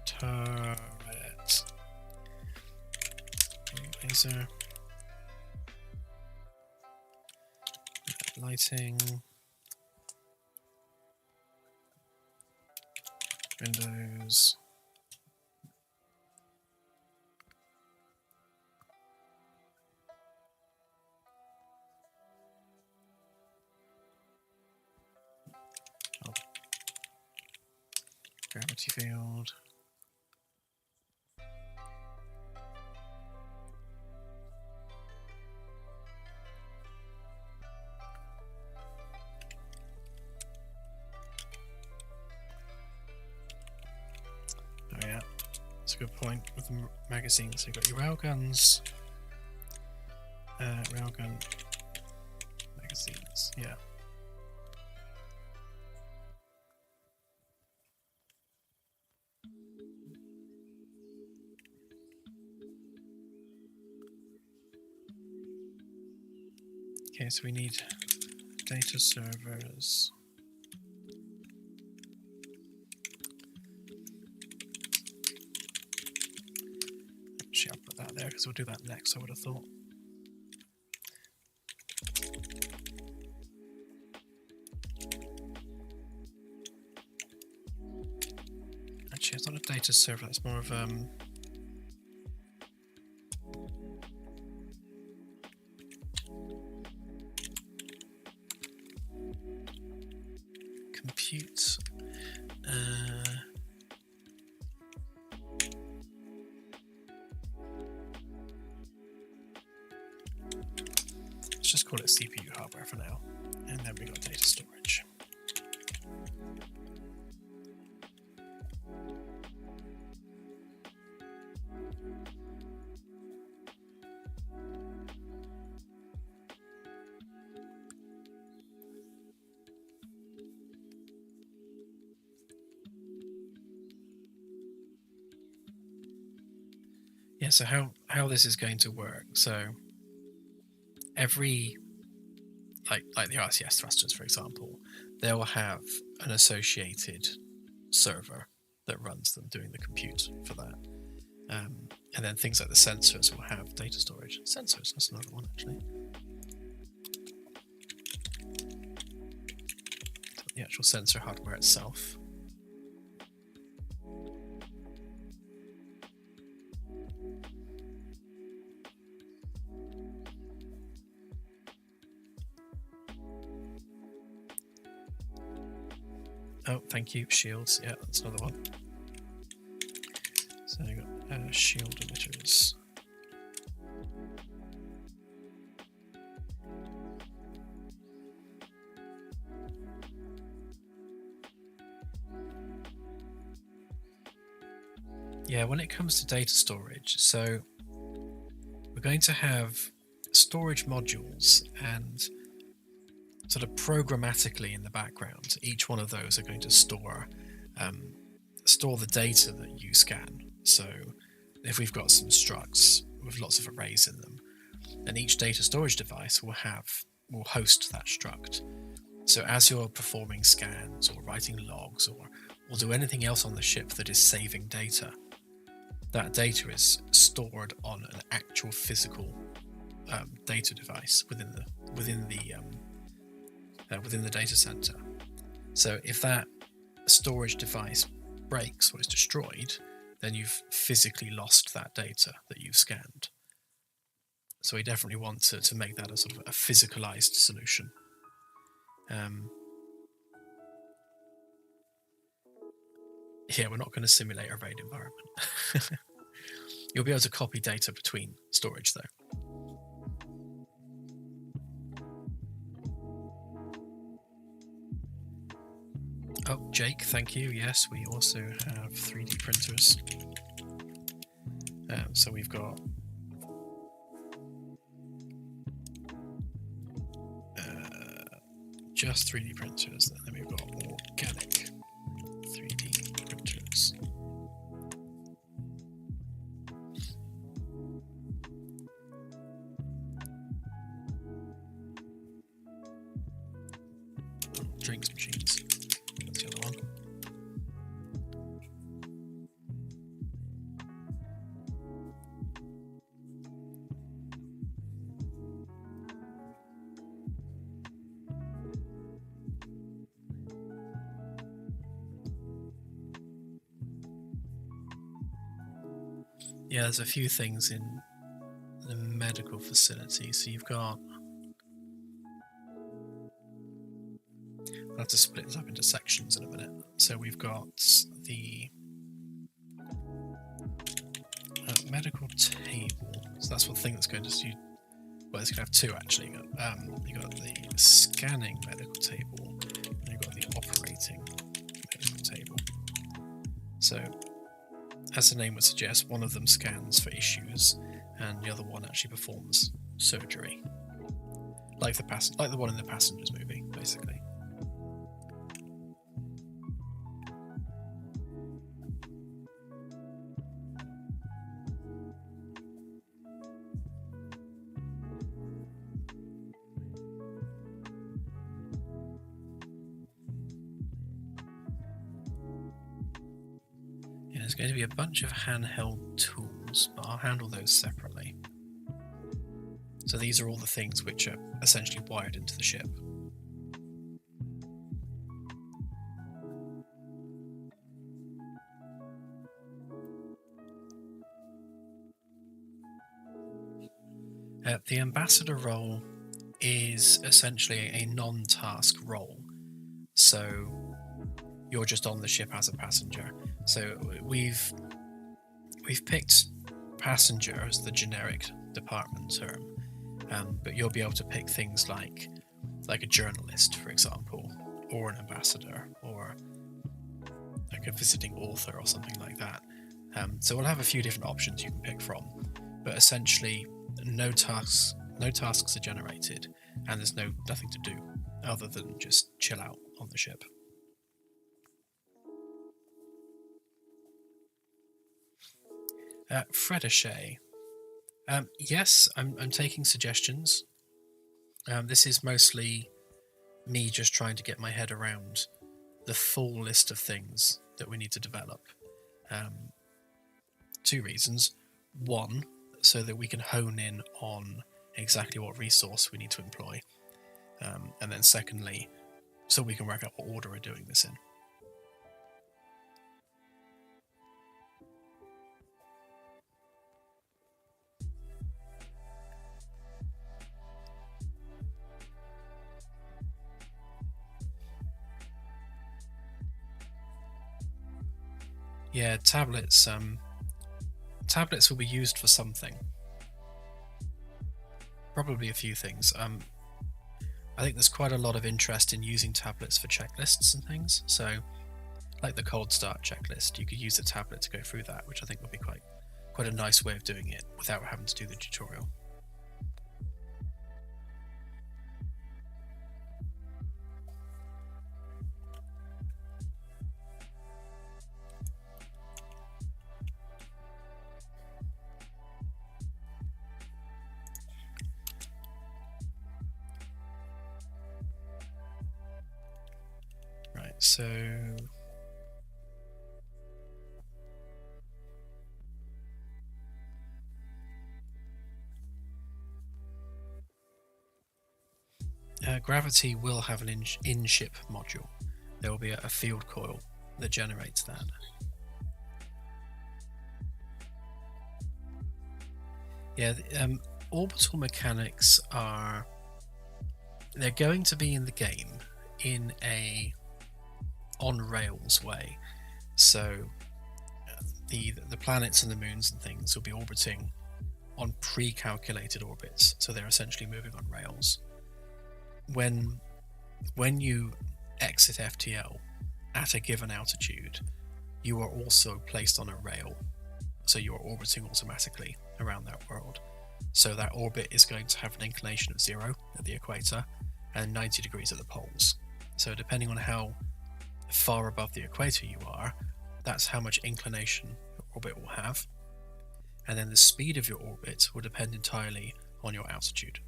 turret, laser, lighting, windows, gravity field. Oh yeah, that's a good point with the magazines. So you've got your railguns, railgun magazines, yeah. Okay, so we need data servers. Actually, I'll put that there because we'll do that next, I would have thought. Actually, it's not a data server, that's more of compute. Let's just call it CPU hardware for now, and then we got data storage. so how this is going to work. So every, like the RCS thrusters, for example, they will have an associated server that runs them, doing the compute for that. And then things like the sensors will have data storage. Sensors, that's another one actually. The actual sensor hardware itself. Oh, thank you, shields. Yeah, that's another one. So you've got shield emitters. Yeah, when it comes to data storage, so we're going to have storage modules, and sort of programmatically in the background, each one of those are going to store the data that you scan. So if we've got some structs with lots of arrays in them, then each data storage device will host that struct. So as you're performing scans or writing logs or do anything else on the ship that is saving data, that data is stored on an actual physical data device within the data center. So if that storage device breaks or is destroyed, then you've physically lost that data that you've scanned. So we definitely want to make that a sort of a physicalized solution. Yeah, we're not going to simulate a RAID environment. You'll be able to copy data between storage though. Oh, Jake, thank you. Yes, we also have 3D printers. So we've got just 3D printers, and then we've got organic 3D printers. Drinks machines. That's the other one. Yeah, there's a few things in the medical facility. So you've got... I'll have to split this up into sections in a minute. So we've got the medical table. So that's one thing that's going to do. Well, it's going to have two actually. You've got the scanning medical table, and you've got the operating medical table. So, as the name would suggest, one of them scans for issues, and the other one actually performs surgery, like the one in the Passengers movie, basically. There's going to be a bunch of handheld tools, but I'll handle those separately. So these are all the things which are essentially wired into the ship. The ambassador role is essentially a non-task role. So you're just on the ship as a passenger. So we've picked passenger as the generic department term, but you'll be able to pick things like a journalist, for example, or an ambassador, or like a visiting author or something like that. So we'll have a few different options you can pick from, but essentially no tasks are generated, and there's nothing to do other than just chill out on the ship. Fredichet. Yes, I'm taking suggestions. This is mostly me just trying to get my head around the full list of things that we need to develop. 2 reasons. 1, so that we can hone in on exactly what resource we need to employ. And then secondly, so we can work out what order we're doing this in. Yeah, tablets. Tablets will be used for something. Probably a few things. I think there's quite a lot of interest in using tablets for checklists and things. So, like the cold start checklist, you could use a tablet to go through that, which I think would be quite a nice way of doing it without having to do the tutorial. Right, so Gravity will have an in-ship module. There will be a field coil that generates that. Yeah, orbital mechanics they're going to be in the game in a on-rails way. So the planets and the moons and things will be orbiting on pre-calculated orbits, so they're essentially moving on rails. When you exit FTL at a given altitude, you are also placed on a rail, so you are orbiting automatically around that world. So that orbit is going to have an inclination of 0 at the equator and 90 degrees at the poles. So depending on how far above the equator you are, that's how much inclination your orbit will have. And then the speed of your orbit will depend entirely on your altitude.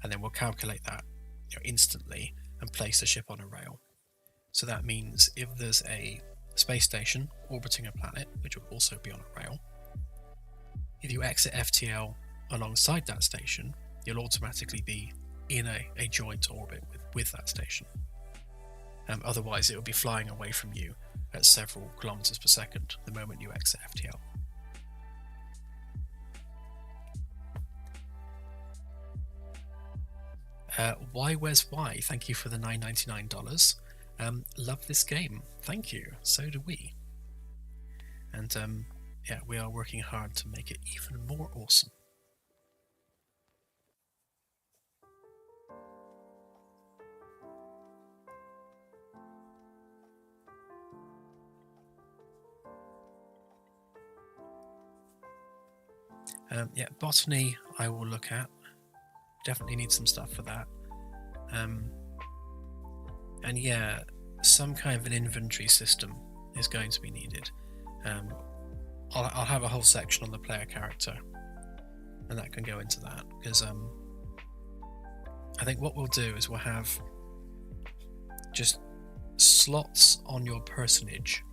And then we'll calculate that instantly and place the ship on a rail. So that means if there's a space station orbiting a planet, which will also be on a rail, if you exit FTL alongside that station, you'll automatically be in a joint orbit with that station. Otherwise, it will be flying away from you at several kilometers per second the moment you exit FTL. Where's Why? Thank you for the $9.99. Love this game. Thank you. So do we. And yeah, we are working hard to make it even more awesome. Yeah, botany I will look at. Definitely need some stuff for that. And yeah, some kind of an inventory system is going to be needed. I'll have a whole section on the player character, and that can go into that, because I think what we'll do is we'll have just slots on your personage,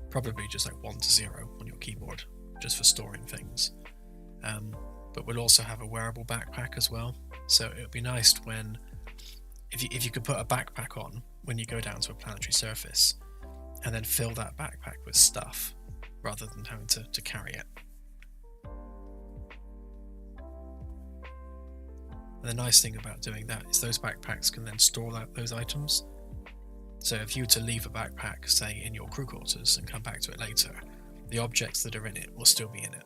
probably just like 1 to 0 on your keyboard, just for storing things. But we'll also have a wearable backpack as well. So it would be nice when, if you could put a backpack on when you go down to a planetary surface, and then fill that backpack with stuff, rather than having to carry it. And the nice thing about doing that is those backpacks can then store those items. So if you were to leave a backpack, say, in your crew quarters and come back to it later, the objects that are in it will still be in it.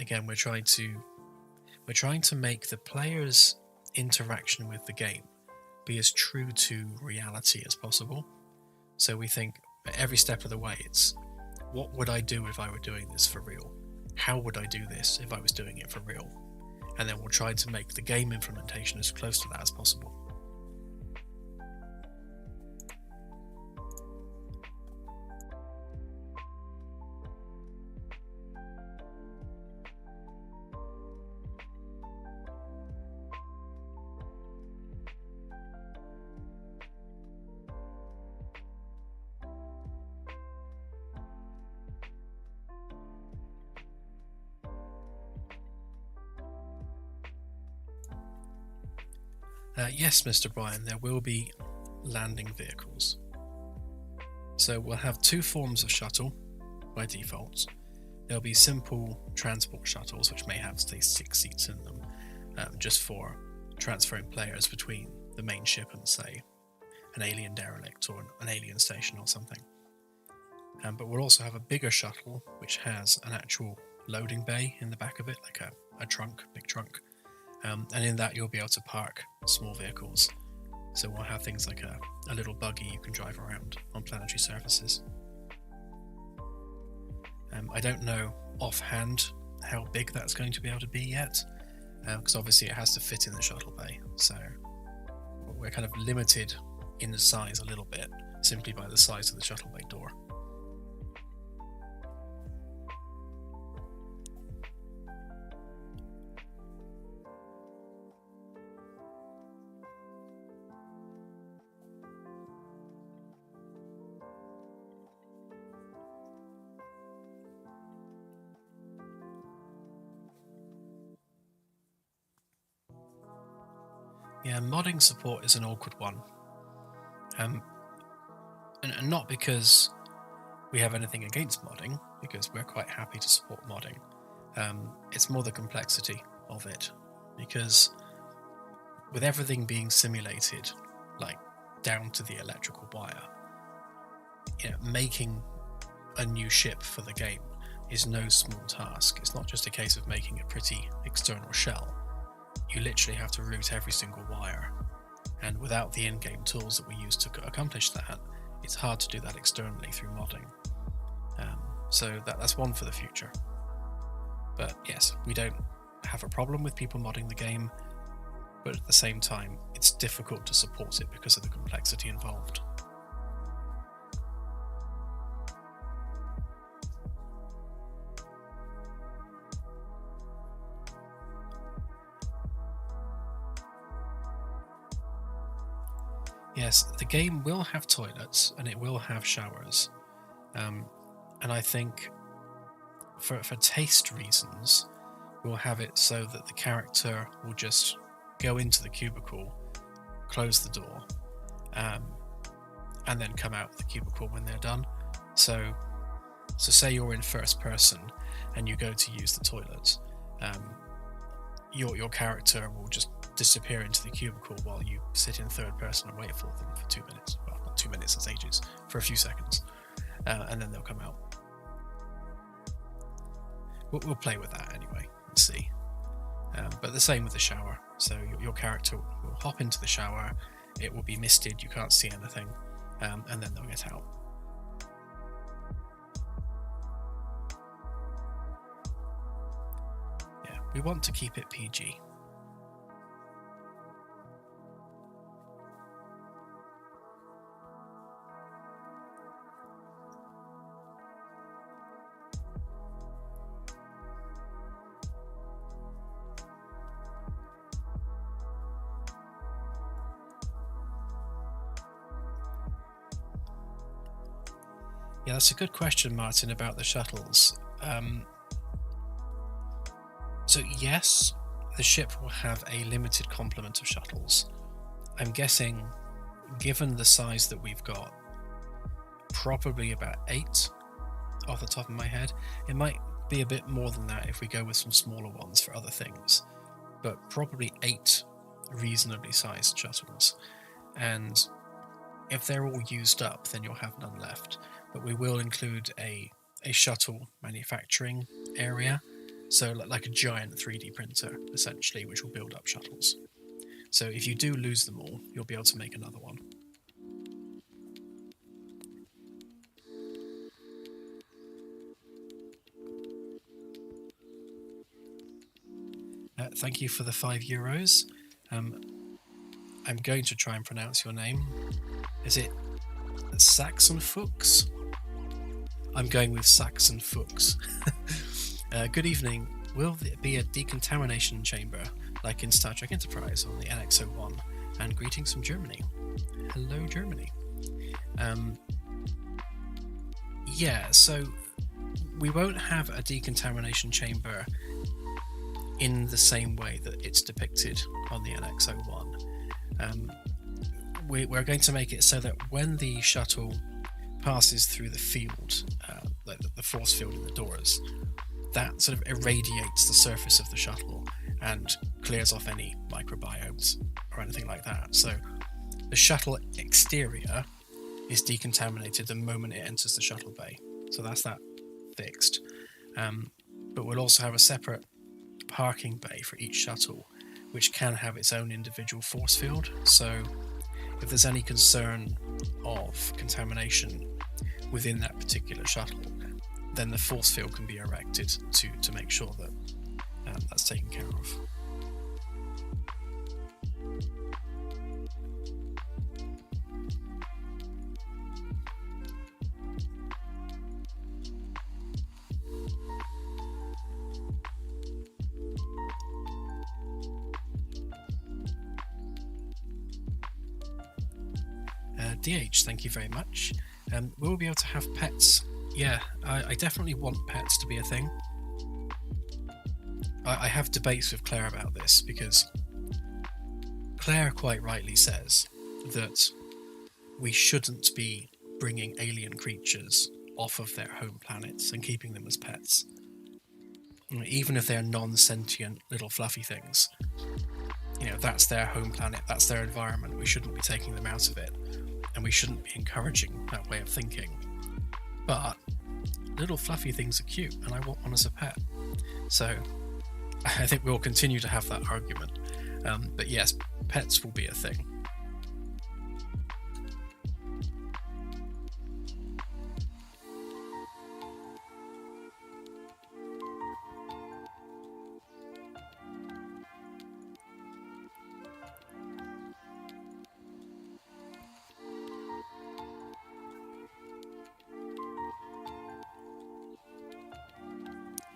Again, we're trying to make the player's interaction with the game be as true to reality as possible. So we think at every step of the way, it's what would I do if I were doing this for real? How would I do this if I was doing it for real? And then we'll try to make the game implementation as close to that as possible. Yes, Mr. Bryan, there will be landing vehicles. So we'll have two forms of shuttle by default. There'll be simple transport shuttles, which may have, say, 6 seats in them, just for transferring players between the main ship and, say, an alien derelict or an alien station or something. But we'll also have a bigger shuttle, which has an actual loading bay in the back of it, like a trunk, big trunk. And in that you'll be able to park small vehicles. So we'll have things like a little buggy you can drive around on planetary surfaces. I don't know offhand how big that's going to be able to be yet, because obviously it has to fit in the shuttle bay. So we're kind of limited in the size a little bit, simply by the size of the shuttle bay door. Yeah, modding support is an awkward one. And not because we have anything against modding, because we're quite happy to support modding. It's more the complexity of it, because with everything being simulated, like down to the electrical wire, making a new ship for the game is no small task. It's not just a case of making a pretty external shell. You literally have to route every single wire, and without the in-game tools that we use to accomplish that, it's hard to do that externally through modding. So that's one for the future. But yes, we don't have a problem with people modding the game, but at the same time, it's difficult to support it because of the complexity involved. Yes, the game will have toilets and it will have showers, and I think for taste reasons we'll have it so that the character will just go into the cubicle, close the door, and then come out of the cubicle when they're done. So say you're in first person and you go to use the toilet, your character will just disappear into the cubicle while you sit in third person and wait for them for 2 minutes. Well, not 2 minutes, that's ages. For a few seconds. And then they'll come out. We'll play with that anyway and see. But the same with the shower. So your character will hop into the shower, it will be misted, you can't see anything, and then they'll get out. Yeah, we want to keep it PG. Yeah, that's a good question, Martin, about the shuttles. So yes, the ship will have a limited complement of shuttles. I'm guessing, given the size that we've got, probably about 8 off the top of my head. It might be a bit more than that if we go with some smaller ones for other things, but probably 8 reasonably sized shuttles. And if they're all used up, then you'll have none left. But we will include a shuttle manufacturing area, so like a giant 3D printer, essentially, which will build up shuttles. So if you do lose them all, you'll be able to make another one. Thank you for the €5. I'm going to try and pronounce your name. Is it Saxon Fuchs? I'm going with Saxon Fuchs. Good evening. Will there be a decontamination chamber like in Star Trek Enterprise on the NX-01? And greetings from Germany. Hello, Germany. Yeah, so we won't have a decontamination chamber in the same way that it's depicted on the NX-01. We're going to make it so that when the shuttle passes through the field, like the force field in the doors, that sort of irradiates the surface of the shuttle and clears off any microbiomes or anything like that. So the shuttle exterior is decontaminated the moment it enters the shuttle bay. So that's that fixed. But we'll also have a separate parking bay for each shuttle, which can have its own individual force field. So if there's any concern of contamination within that particular shuttle, then the force field can be erected to make sure that that's taken care of. DH, thank you very much. We'll be able to have pets. Yeah, I definitely want pets to be a thing. I have debates with Claire about this, because Claire quite rightly says that we shouldn't be bringing alien creatures off of their home planets and keeping them as pets. Even if they're non-sentient little fluffy things. You know, that's their home planet, that's their environment. We shouldn't be taking them out of it. And we shouldn't be encouraging that way of thinking. But little fluffy things are cute, and I want one as a pet. So I think we'll continue to have that argument. But yes, pets will be a thing.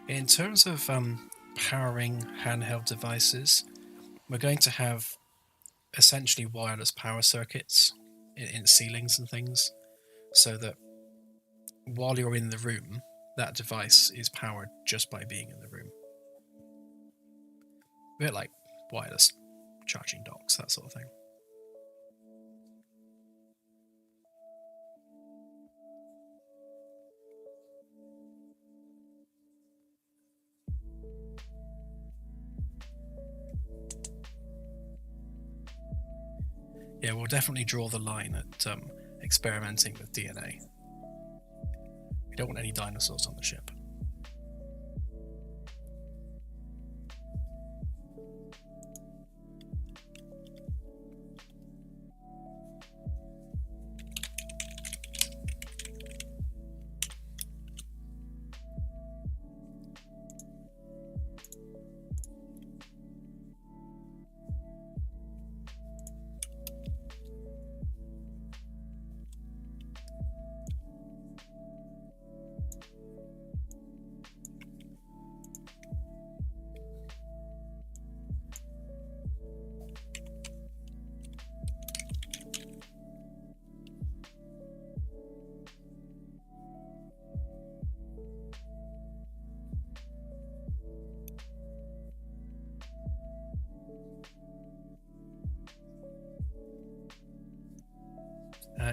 In terms of powering handheld devices, we're going to have essentially wireless power circuits in ceilings and things, so that while you're in the room, that device is powered just by being in the room. A bit like wireless charging docks, that sort of thing. Yeah, we'll definitely draw the line at experimenting with DNA. We don't want any dinosaurs on the ship.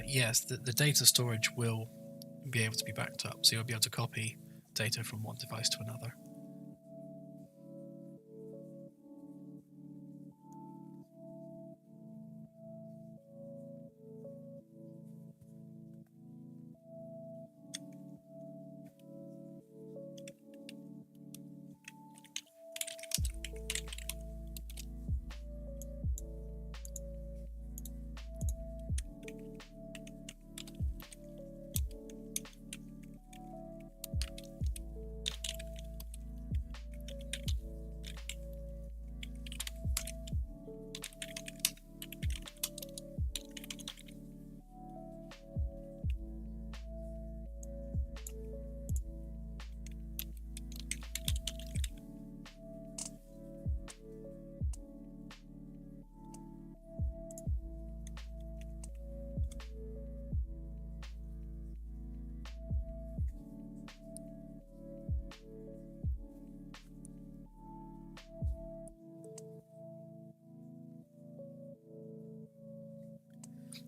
Yes, the data storage will be able to be backed up, so you'll be able to copy data from one device to another.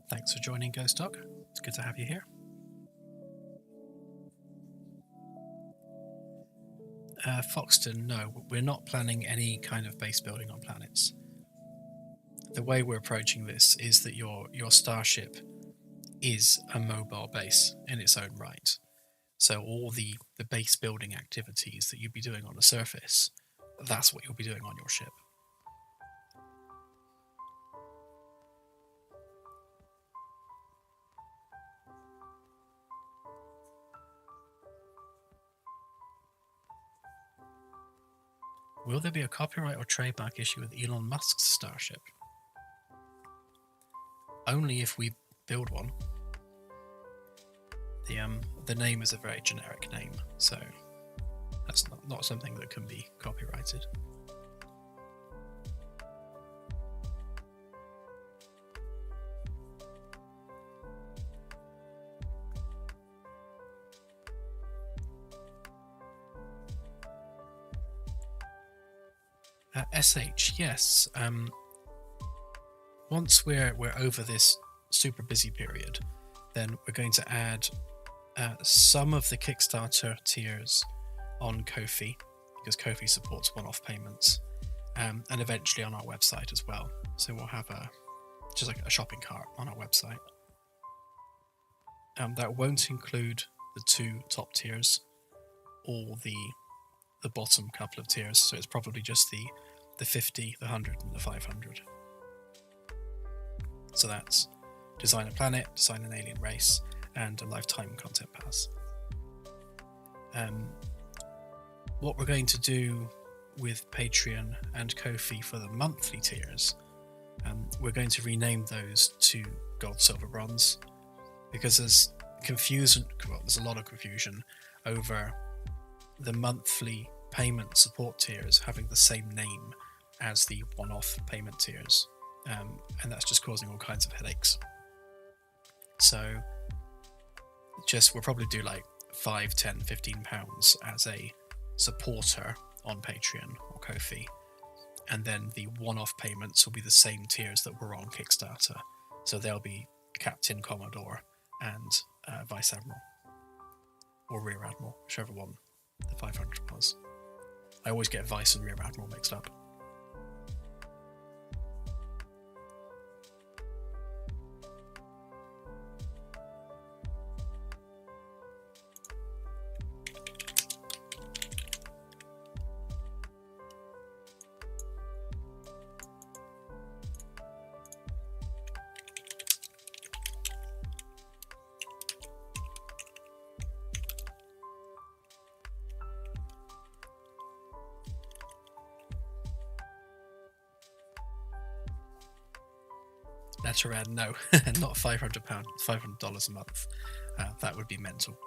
Thanks for joining, Ghost Dog. It's good to have you here. Foxton, no, we're not planning any kind of base building on planets. The way we're approaching this is that your Starship is a mobile base in its own right. So all the base building activities that you'd be doing on the surface, that's what you'll be doing on your ship. Will there be a copyright or trademark issue with Elon Musk's Starship? Only if we build one. The name is a very generic name, so that's not something that can be copyrighted. SH, yes. Once we're over this super busy period, then we're going to add some of the Kickstarter tiers on Ko-fi, because Ko-fi supports one-off payments, and eventually on our website as well. So we'll have just like a shopping cart on our website. That won't include the 2 top tiers or the bottom couple of tiers, so it's probably just the 50, the 100, and the 500. So that's design a planet, design an alien race, and a lifetime content pass. What we're going to do with Patreon and Ko-fi for the monthly tiers, we're going to rename those to Gold, Silver, Bronze, because there's a lot of confusion over the monthly payment support tiers having the same name as the one-off payment tiers, and that's just causing all kinds of headaches. So we'll probably do like £5, £10, £15 as a supporter on Patreon or Ko-fi, and then the one-off payments will be the same tiers that were on Kickstarter, so they'll be Captain, Commodore, and Vice Admiral or Rear Admiral, whichever one the 500 was. I always get Vice and Rear Admiral mixed up. Letter N, no, not £500, $500 a month. That would be mental.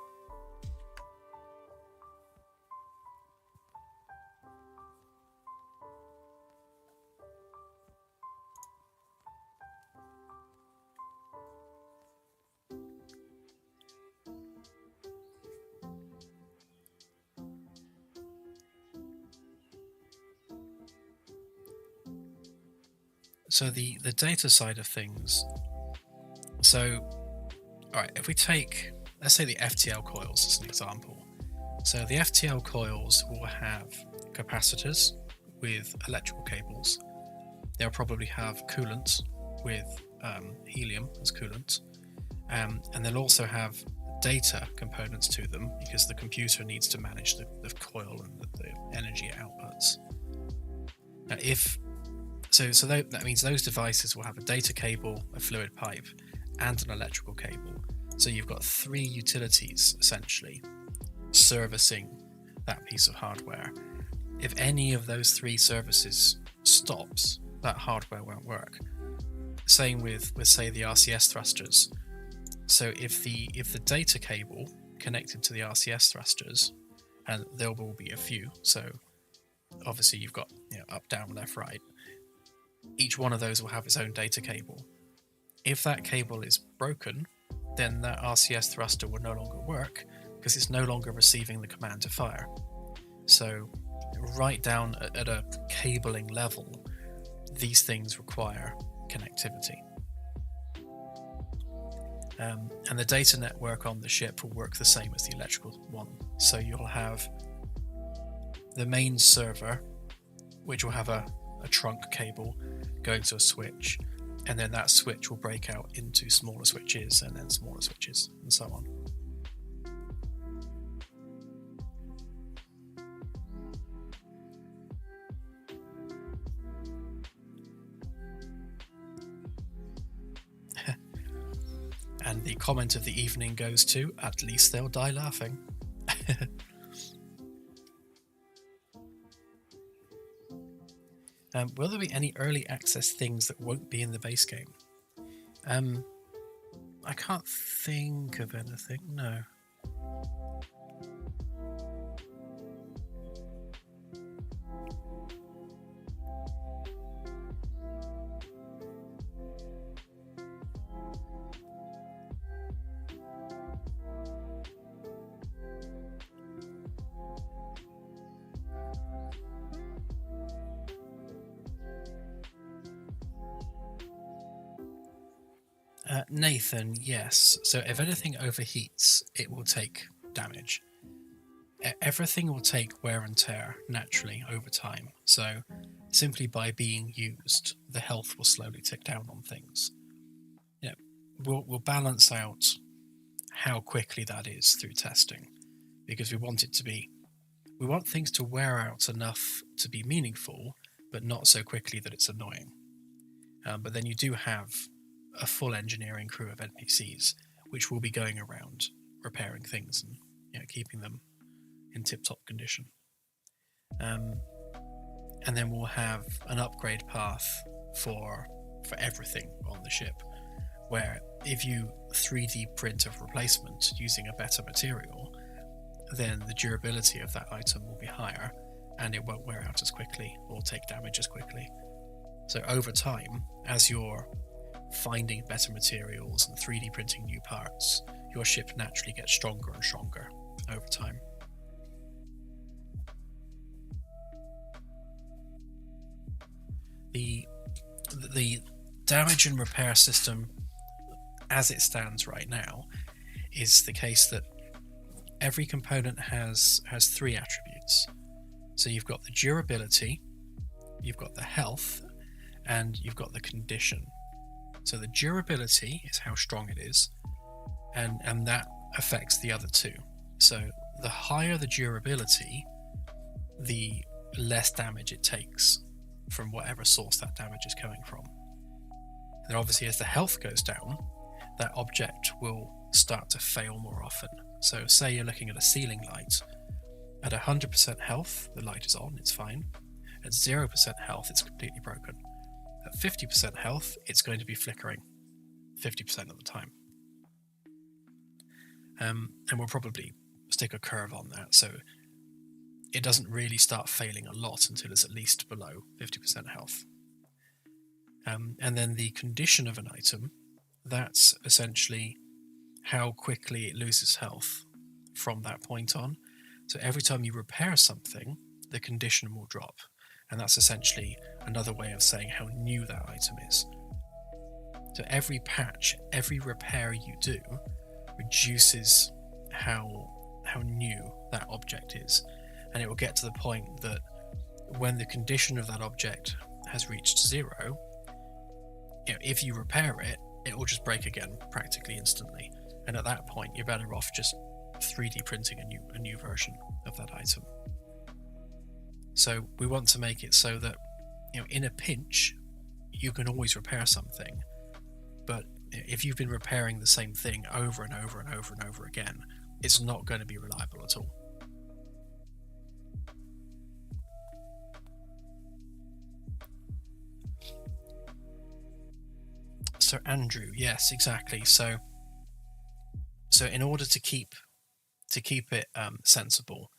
So the data side of things, so alright, if we take, let's say the FTL coils as an example. So the FTL coils will have capacitors with electrical cables. They'll probably have coolant with helium as coolant, and they'll also have data components to them because the computer needs to manage the coil and the energy it outputs. Now So that means those devices will have a data cable, a fluid pipe, and an electrical cable. So you've got 3 utilities, essentially, servicing that piece of hardware. If any of those 3 services stops, that hardware won't work. Same with say, the RCS thrusters. So if the data cable connected to the RCS thrusters, and there will be a few, so obviously you've got up, down, left, right, each one of those will have its own data cable. If that cable is broken, then that RCS thruster will no longer work because it's no longer receiving the command to fire. So right down at a cabling level, these things require connectivity. And the data network on the ship will work the same as the electrical one. So you'll have the main server, which will have a trunk cable going to a switch, and then that switch will break out into smaller switches and then smaller switches and so on. And the comment of the evening goes to, at least they'll die laughing. Will there be any early access things that won't be in the base game? I can't think of anything, no. Nathan, yes. So if anything overheats, it will take damage. Everything will take wear and tear naturally over time. So simply by being used, the health will slowly tick down on things. You know, we'll balance out how quickly that is through testing, because we want things to wear out enough to be meaningful, but not so quickly that it's annoying. But then you do have a full engineering crew of NPCs, which will be going around repairing things and, you know, keeping them in tip-top condition. And then we'll have an upgrade path for everything on the ship, where if you 3D print a replacement using a better material, then the durability of that item will be higher and it won't wear out as quickly or take damage as quickly. So over time, as you're finding better materials and 3D printing new parts, your ship naturally gets stronger and stronger over time. The damage and repair system as it stands right now is the case that every component has 3 attributes. So you've got the durability, you've got the health, and you've got the condition. So the durability is how strong it is, and that affects the other 2. So the higher the durability, the less damage it takes from whatever source that damage is coming from. And then obviously as the health goes down, that object will start to fail more often. So say you're looking at a ceiling light, at 100% health, the light is on, it's fine. At 0% health, it's completely broken. At 50% health, it's going to be flickering 50% of the time. And we'll probably stick a curve on that, so it doesn't really start failing a lot until it's at least below 50% health. And then the condition of an item, that's essentially how quickly it loses health from that point on. So every time you repair something, the condition will drop. And that's essentially another way of saying how new that item is. So every patch, every repair you do reduces how new that object is. And it will get to the point that when the condition of that object has reached 0, you know, if you repair it, it will just break again practically instantly. And at that point, you're better off just 3D printing a new version of that item. So we want to make it so that, you know, in a pinch, you can always repair something. But if you've been repairing the same thing over and over and over and over again, it's not going to be reliable at all. So Andrew, yes, exactly. So in order to keep it sensible,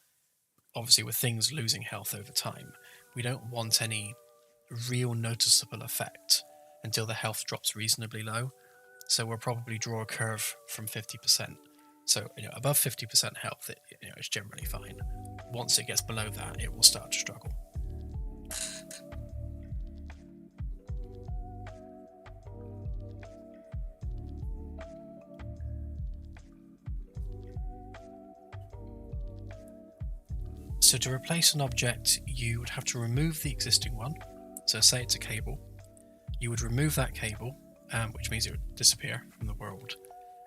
obviously with things losing health over time, we don't want any real noticeable effect until the health drops reasonably low. So we'll probably draw a curve from 50%. So, you know, above 50% health, it's generally fine. Once it gets below that, it will start to struggle. So to replace an object, you would have to remove the existing one. So say it's a cable. You would remove that cable, which means it would disappear from the world.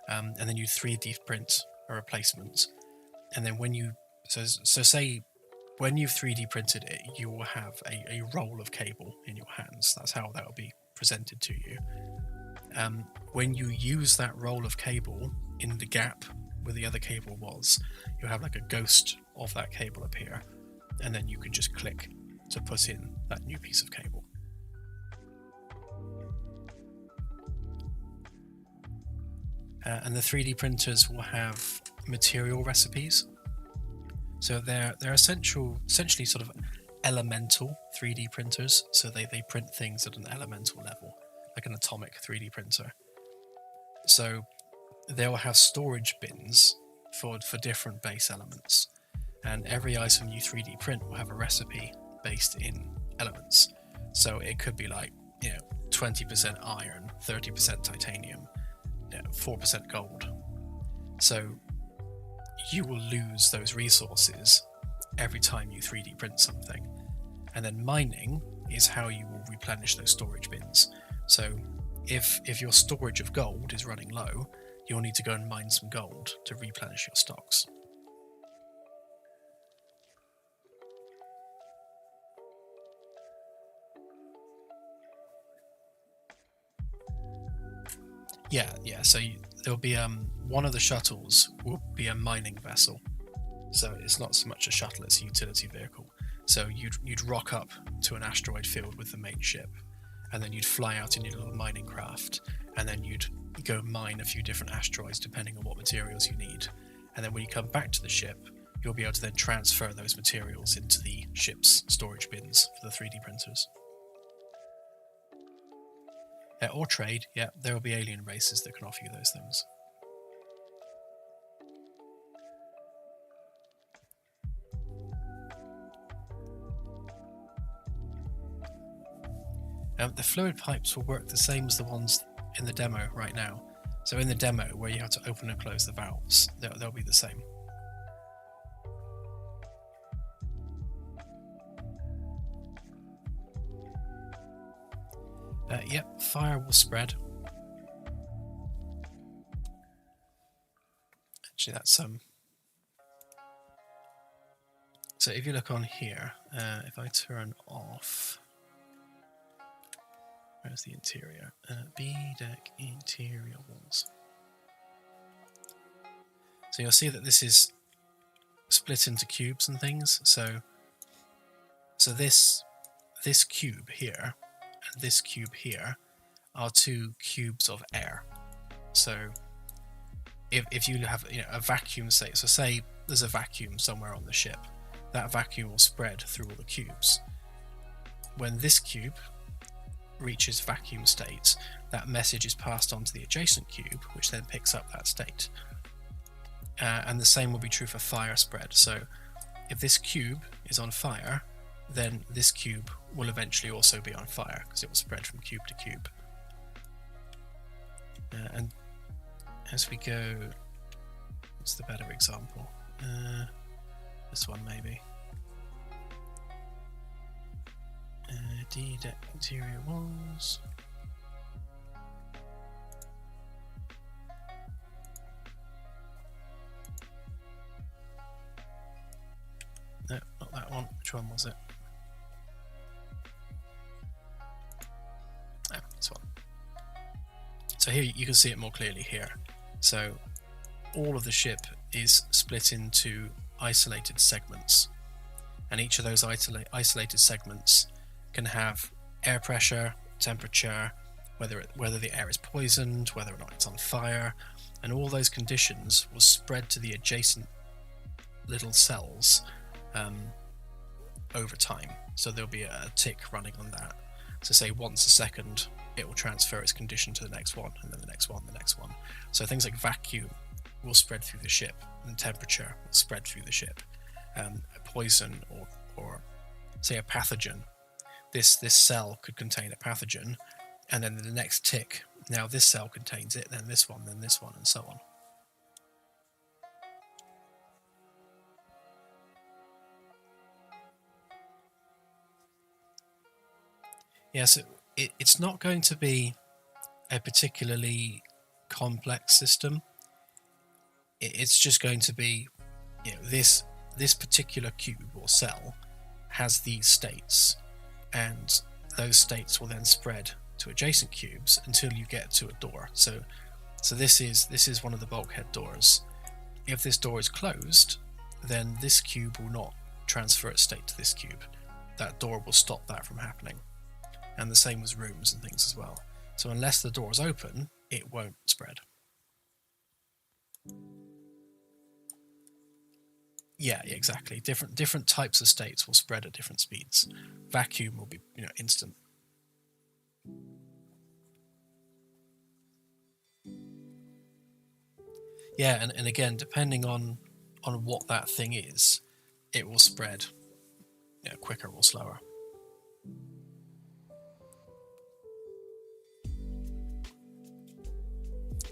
And then you 3D print a replacement. And then when you, say when you've 3D printed it, you will have a roll of cable in your hands. That's how that will be presented to you. When you use that roll of cable in the gap where the other cable was, you'll have like a ghost of that cable appear, and then you can just click to put in that new piece of cable. And the 3D printers will have material recipes. So they're essentially sort of elemental 3D printers. So they print things at an elemental level, like an atomic 3D printer. So they'll have storage bins for different base elements. And every item you 3D print will have a recipe based in elements. So it could be like, 20% iron, 30% titanium, 4% gold. So you will lose those resources every time you 3D print something. And then mining is how you will replenish those storage bins. So if your storage of gold is running low, you'll need to go and mine some gold to replenish your stocks. Yeah. So there'll be one of the shuttles will be a mining vessel. So it's not so much a shuttle; it's a utility vehicle. So you'd rock up to an asteroid field with the main ship, and then you'd fly out in your little mining craft, and then you'd go mine a few different asteroids depending on what materials you need. And then when you come back to the ship, you'll be able to then transfer those materials into the ship's storage bins for the 3D printers. Or trade, there will be alien races that can offer you those things. The fluid pipes will work the same as the ones in the demo right now. So in the demo, where you have to open and close the valves, they'll be the same. Fire will spread. Actually, that's So if you look on here, if I turn off, where's the interior? B-deck interior walls. So you'll see that this is split into cubes and things. So this cube here and this cube here are two cubes of air. So if you have a vacuum, say there's a vacuum somewhere on the ship, that vacuum will spread through all the cubes. When this cube reaches vacuum state, that message is passed on to the adjacent cube, which then picks up that state. And the same will be true for fire spread. So if this cube is on fire, then this cube will eventually also be on fire because it will spread from cube to cube. And as we go, what's the better example? This one maybe. D-deck interior walls. No, not that one. Which one was it? Oh, this one. So here you can see it more clearly here. So all of the ship is split into isolated segments, and each of those isolated segments can have air pressure, temperature, whether the air is poisoned, whether or not it's on fire, and all those conditions will spread to the adjacent little cells over time. So there'll be a tick running on that. So say once a second, it will transfer its condition to the next one, and then the next one, the next one. So things like vacuum will spread through the ship, and temperature will spread through the ship. A poison or say a pathogen. This cell could contain a pathogen, and then the next tick, now this cell contains it, then this one, and so on. Yeah, so it's not going to be a particularly complex system. It's just going to be, this particular cube or cell has these states, and those states will then spread to adjacent cubes until you get to a door. So this is one of the bulkhead doors. If this door is closed, then this cube will not transfer its state to this cube. That door will stop that from happening. And the same with rooms and things as well. So unless the door is open, it won't spread. Yeah, exactly. Different types of states will spread at different speeds. Vacuum will be, instant. Yeah, and again, depending on what that thing is, it will spread quicker or slower.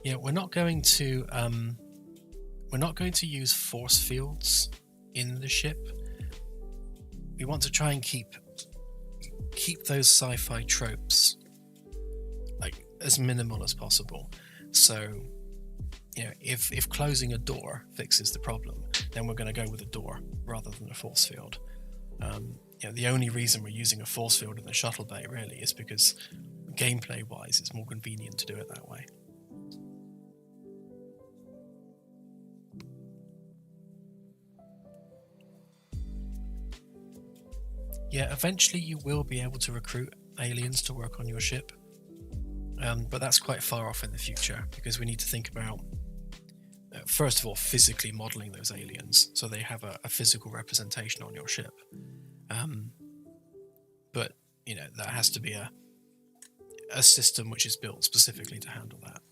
Yeah, we're not going to use force fields in the ship. We want to try and keep those sci-fi tropes like as minimal as possible. So, if closing a door fixes the problem, then we're going to go with a door rather than a force field. The only reason we're using a force field in the shuttle bay really is because gameplay-wise, it's more convenient to do it that way. Yeah, eventually you will be able to recruit aliens to work on your ship, but that's quite far off in the future because we need to think about, first of all, physically modeling those aliens so they have a physical representation on your ship. But that has to be a system which is built specifically to handle that.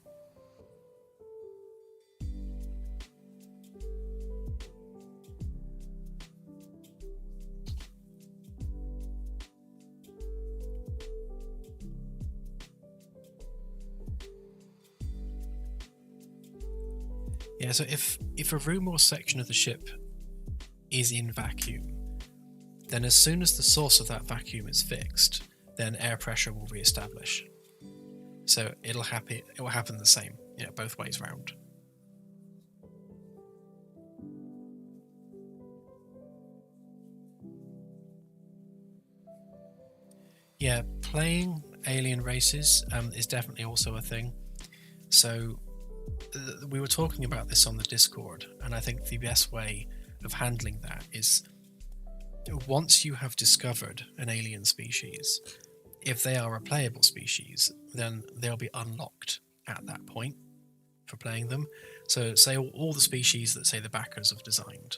Yeah, so if a room or section of the ship is in vacuum, then as soon as the source of that vacuum is fixed, then air pressure will re-establish. So it will happen the same, both ways round. Yeah, playing alien races is definitely also a thing. So we were talking about this on the Discord, and I think the best way of handling that is, once you have discovered an alien species, if they are a playable species, then they'll be unlocked at that point for playing them. So say all the species that, say, the backers have designed,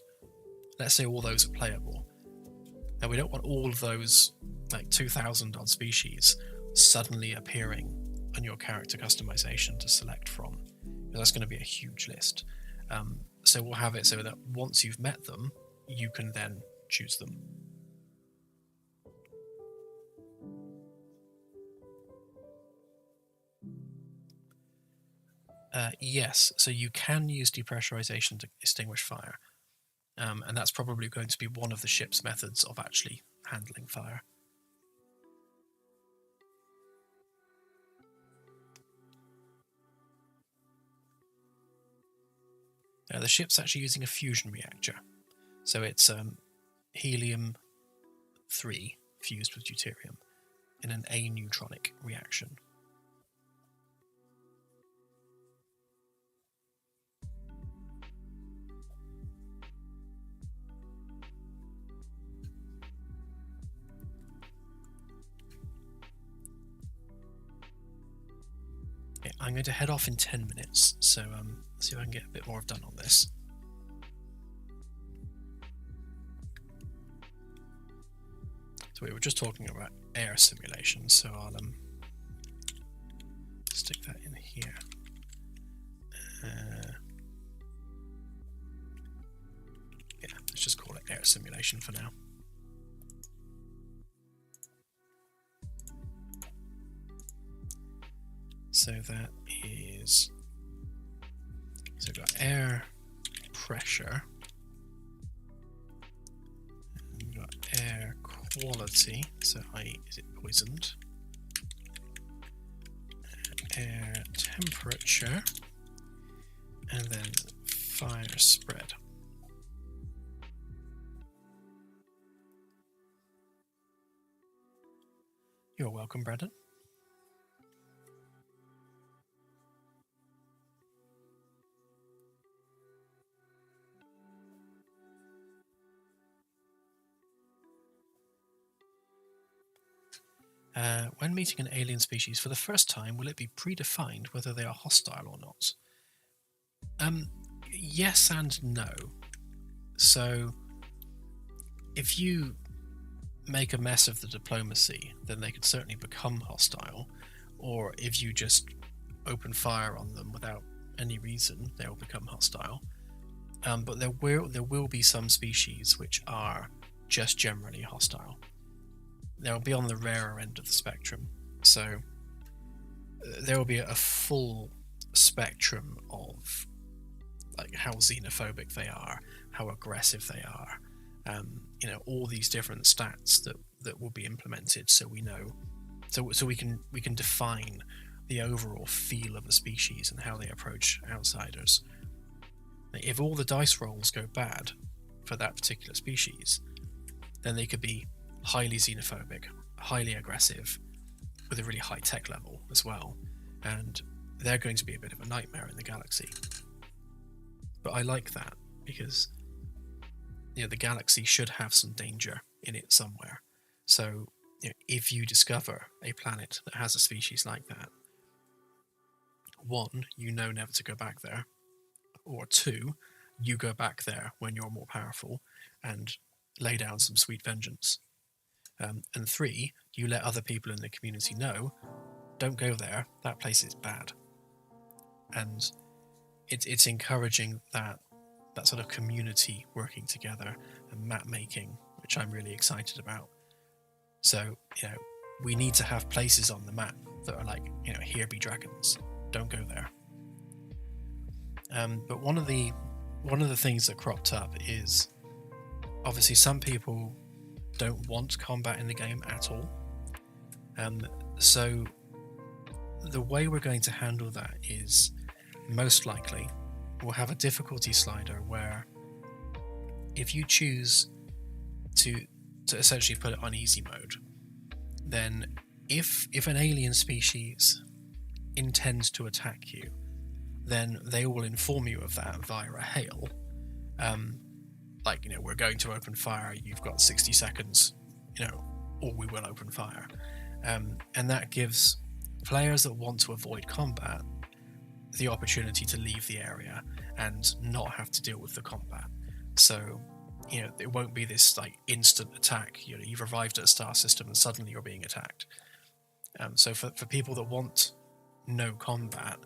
let's say all those are playable. Now we don't want all of those, like 2,000 odd species, suddenly appearing on your character customization to select from. That's going to be a huge list. So we'll have it so that once you've met them, you can then choose them. Yes, so you can use depressurization to extinguish fire. And that's probably going to be one of the ship's methods of actually handling fire. The ship's actually using a fusion reactor. So it's helium-3 fused with deuterium in an aneutronic reaction. Okay, I'm going to head off in 10 minutes, so see if I can get a bit more done on this. So we were just talking about air simulation, so I'll stick that in here. Yeah, let's just call it air simulation for now. So that is, so we've got air pressure, and we've got air quality, so i.e. is it poisoned, air temperature, and then fire spread. You're welcome, Brandon. When meeting an alien species for the first time, will it be predefined whether they are hostile or not? Yes and no. So, if you make a mess of the diplomacy, then they could certainly become hostile. Or if you just open fire on them without any reason, they'll become hostile. But there will be some species which are just generally hostile. They'll be on the rarer end of the spectrum. So there will be a full spectrum of like how xenophobic they are, how aggressive they are, all these different stats that will be implemented, so we know, so we can define the overall feel of a species and how they approach outsiders. If all the dice rolls go bad for that particular species, then they could be highly xenophobic, highly aggressive, with a really high tech level as well, and they're going to be a bit of a nightmare in the galaxy. But I like that because the galaxy should have some danger in it somewhere. So if you discover a planet that has a species like that, one, you know never to go back there, or two, you go back there when you're more powerful and lay down some sweet vengeance. And three, you let other people in the community know, don't go there, that place is bad. And it's encouraging that sort of community working together and map making, which I'm really excited about. So, we need to have places on the map that are like, here be dragons, don't go there. But one of the things that cropped up is obviously some people don't want combat in the game at all. So the way we're going to handle that is most likely we'll have a difficulty slider where if you choose to essentially put it on easy mode, then if an alien species intends to attack you, then they will inform you of that via a hail. We're going to open fire, you've got 60 seconds, or we will open fire. And that gives players that want to avoid combat the opportunity to leave the area and not have to deal with the combat. So, it won't be this instant attack. You've arrived at a star system and suddenly you're being attacked. So for people that want no combat,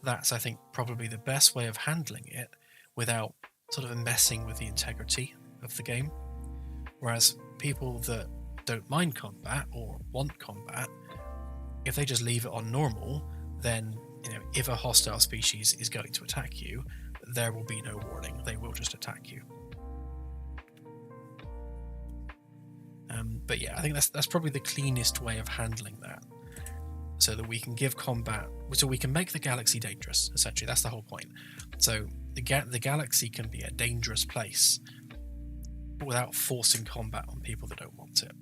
that's, I think, probably the best way of handling it without sort of messing with the integrity of the game. Whereas people that don't mind combat or want combat, if they just leave it on normal, then if a hostile species is going to attack you, there will be no warning. They will just attack you. But yeah, I think that's probably the cleanest way of handling that, so that we can give combat, so we can make the galaxy dangerous. Essentially, that's the whole point. So the galaxy can be a dangerous place without forcing combat on people that don't want it.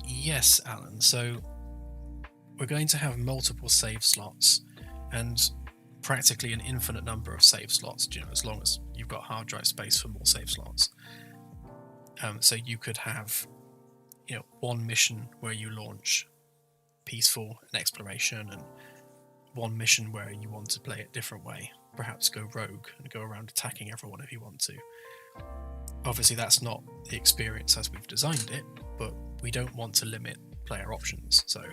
Yes, Alan. So we're going to have multiple save slots and practically an infinite number of save slots, as long as you've got hard drive space for more save slots. So you could have, one mission where you launch peaceful and exploration, and one mission where you want to play it a different way, perhaps go rogue and go around attacking everyone if you want to. Obviously that's not the experience as we've designed it, but we don't want to limit player options. So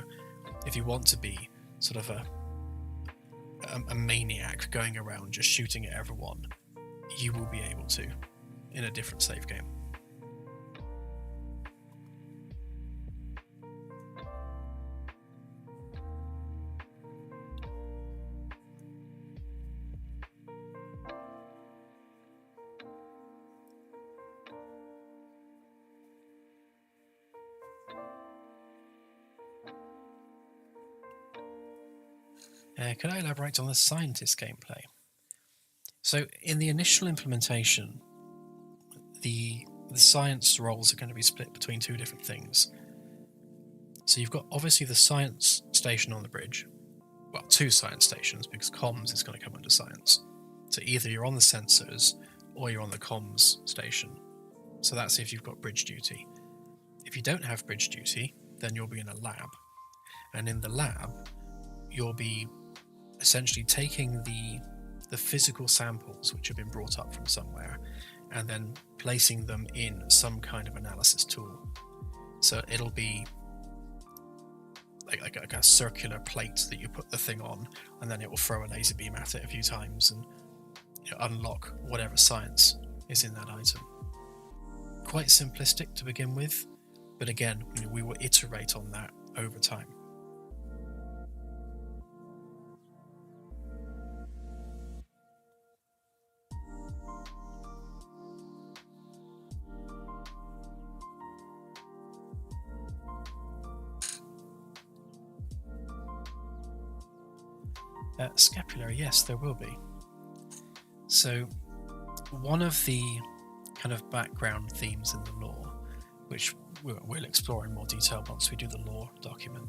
if you want to be sort of a maniac going around just shooting at everyone, you will be able to in a different save game. Could I elaborate on the scientist gameplay? So in the initial implementation, the science roles are going to be split between two different things. So you've got obviously the science station on the bridge. Well, two science stations, because comms is going to come under science. So either you're on the sensors or you're on the comms station. So that's if you've got bridge duty. If you don't have bridge duty, then you'll be in a lab. And in the lab, you'll be essentially taking the physical samples which have been brought up from somewhere and then placing them in some kind of analysis tool. So it'll be like a circular plate that you put the thing on, and then it will throw a laser beam at it a few times and unlock whatever science is in that item. Quite simplistic to begin with, but again, we will iterate on that over time. Scapular, yes, there will be. So one of the kind of background themes in the lore, which we'll explore in more detail once we do the lore document,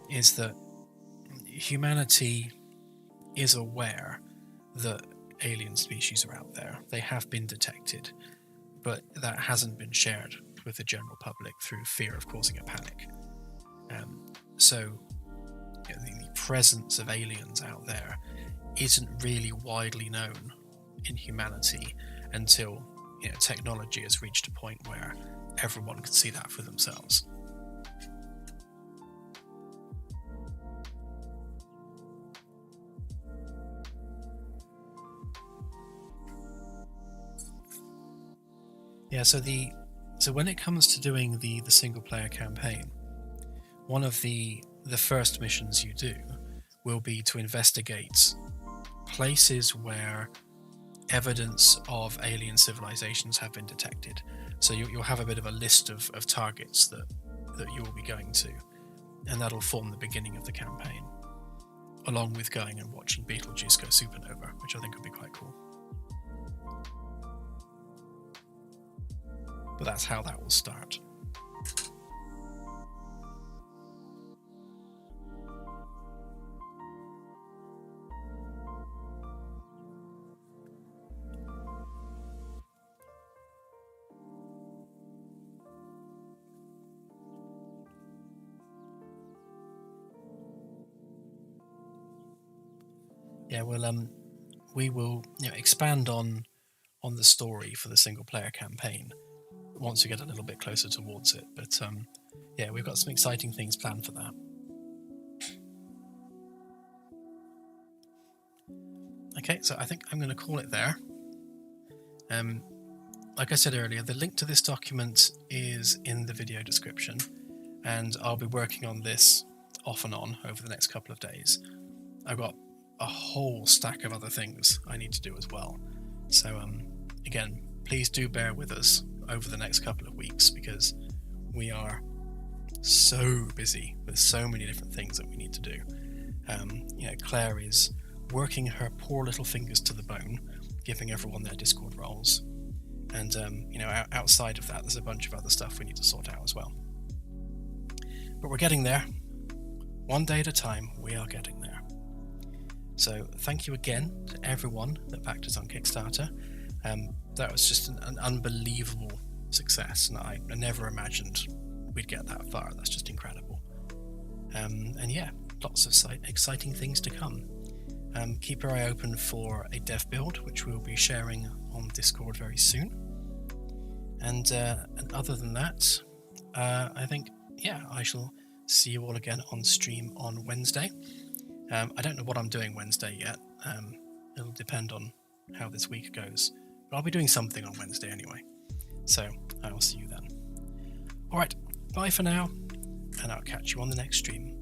is that humanity is aware that alien species are out there. They have been detected, but that hasn't been shared with the general public through fear of causing a panic. So the presence of aliens out there isn't really widely known in humanity until technology has reached a point where everyone can see that for themselves. Yeah, so when it comes to doing the single player campaign, one of the first missions you do will be to investigate places where evidence of alien civilizations have been detected. So you'll have a bit of a list of targets that you'll be going to, and that'll form the beginning of the campaign, along with going and watching Betelgeuse go supernova, which I think would be quite cool. But that's how that will start. Yeah, well, we will expand on the story for the single player campaign once we get a little bit closer towards it. But yeah, we've got some exciting things planned for that. Okay, so I think I'm going to call it there. Like I said earlier, the link to this document is in the video description, and I'll be working on this off and on over the next couple of days. I've got a whole stack of other things I need to do as well. So again, please do bear with us over the next couple of weeks, because we are so busy with so many different things that we need to do. Claire is working her poor little fingers to the bone, giving everyone their Discord roles. And outside of that, there's a bunch of other stuff we need to sort out as well. But we're getting there. One day at a time, we are getting there. So thank you again to everyone that backed us on Kickstarter. That was just an unbelievable success, and I never imagined we'd get that far. That's just incredible. And yeah, lots of exciting things to come. Keep your eye open for a dev build, which we'll be sharing on Discord very soon. And other than that, I think, yeah, I shall see you all again on stream on Wednesday. I don't know what I'm doing Wednesday yet. It'll depend on how this week goes. But I'll be doing something on Wednesday anyway. So I will see you then. Alright, bye for now, and I'll catch you on the next stream.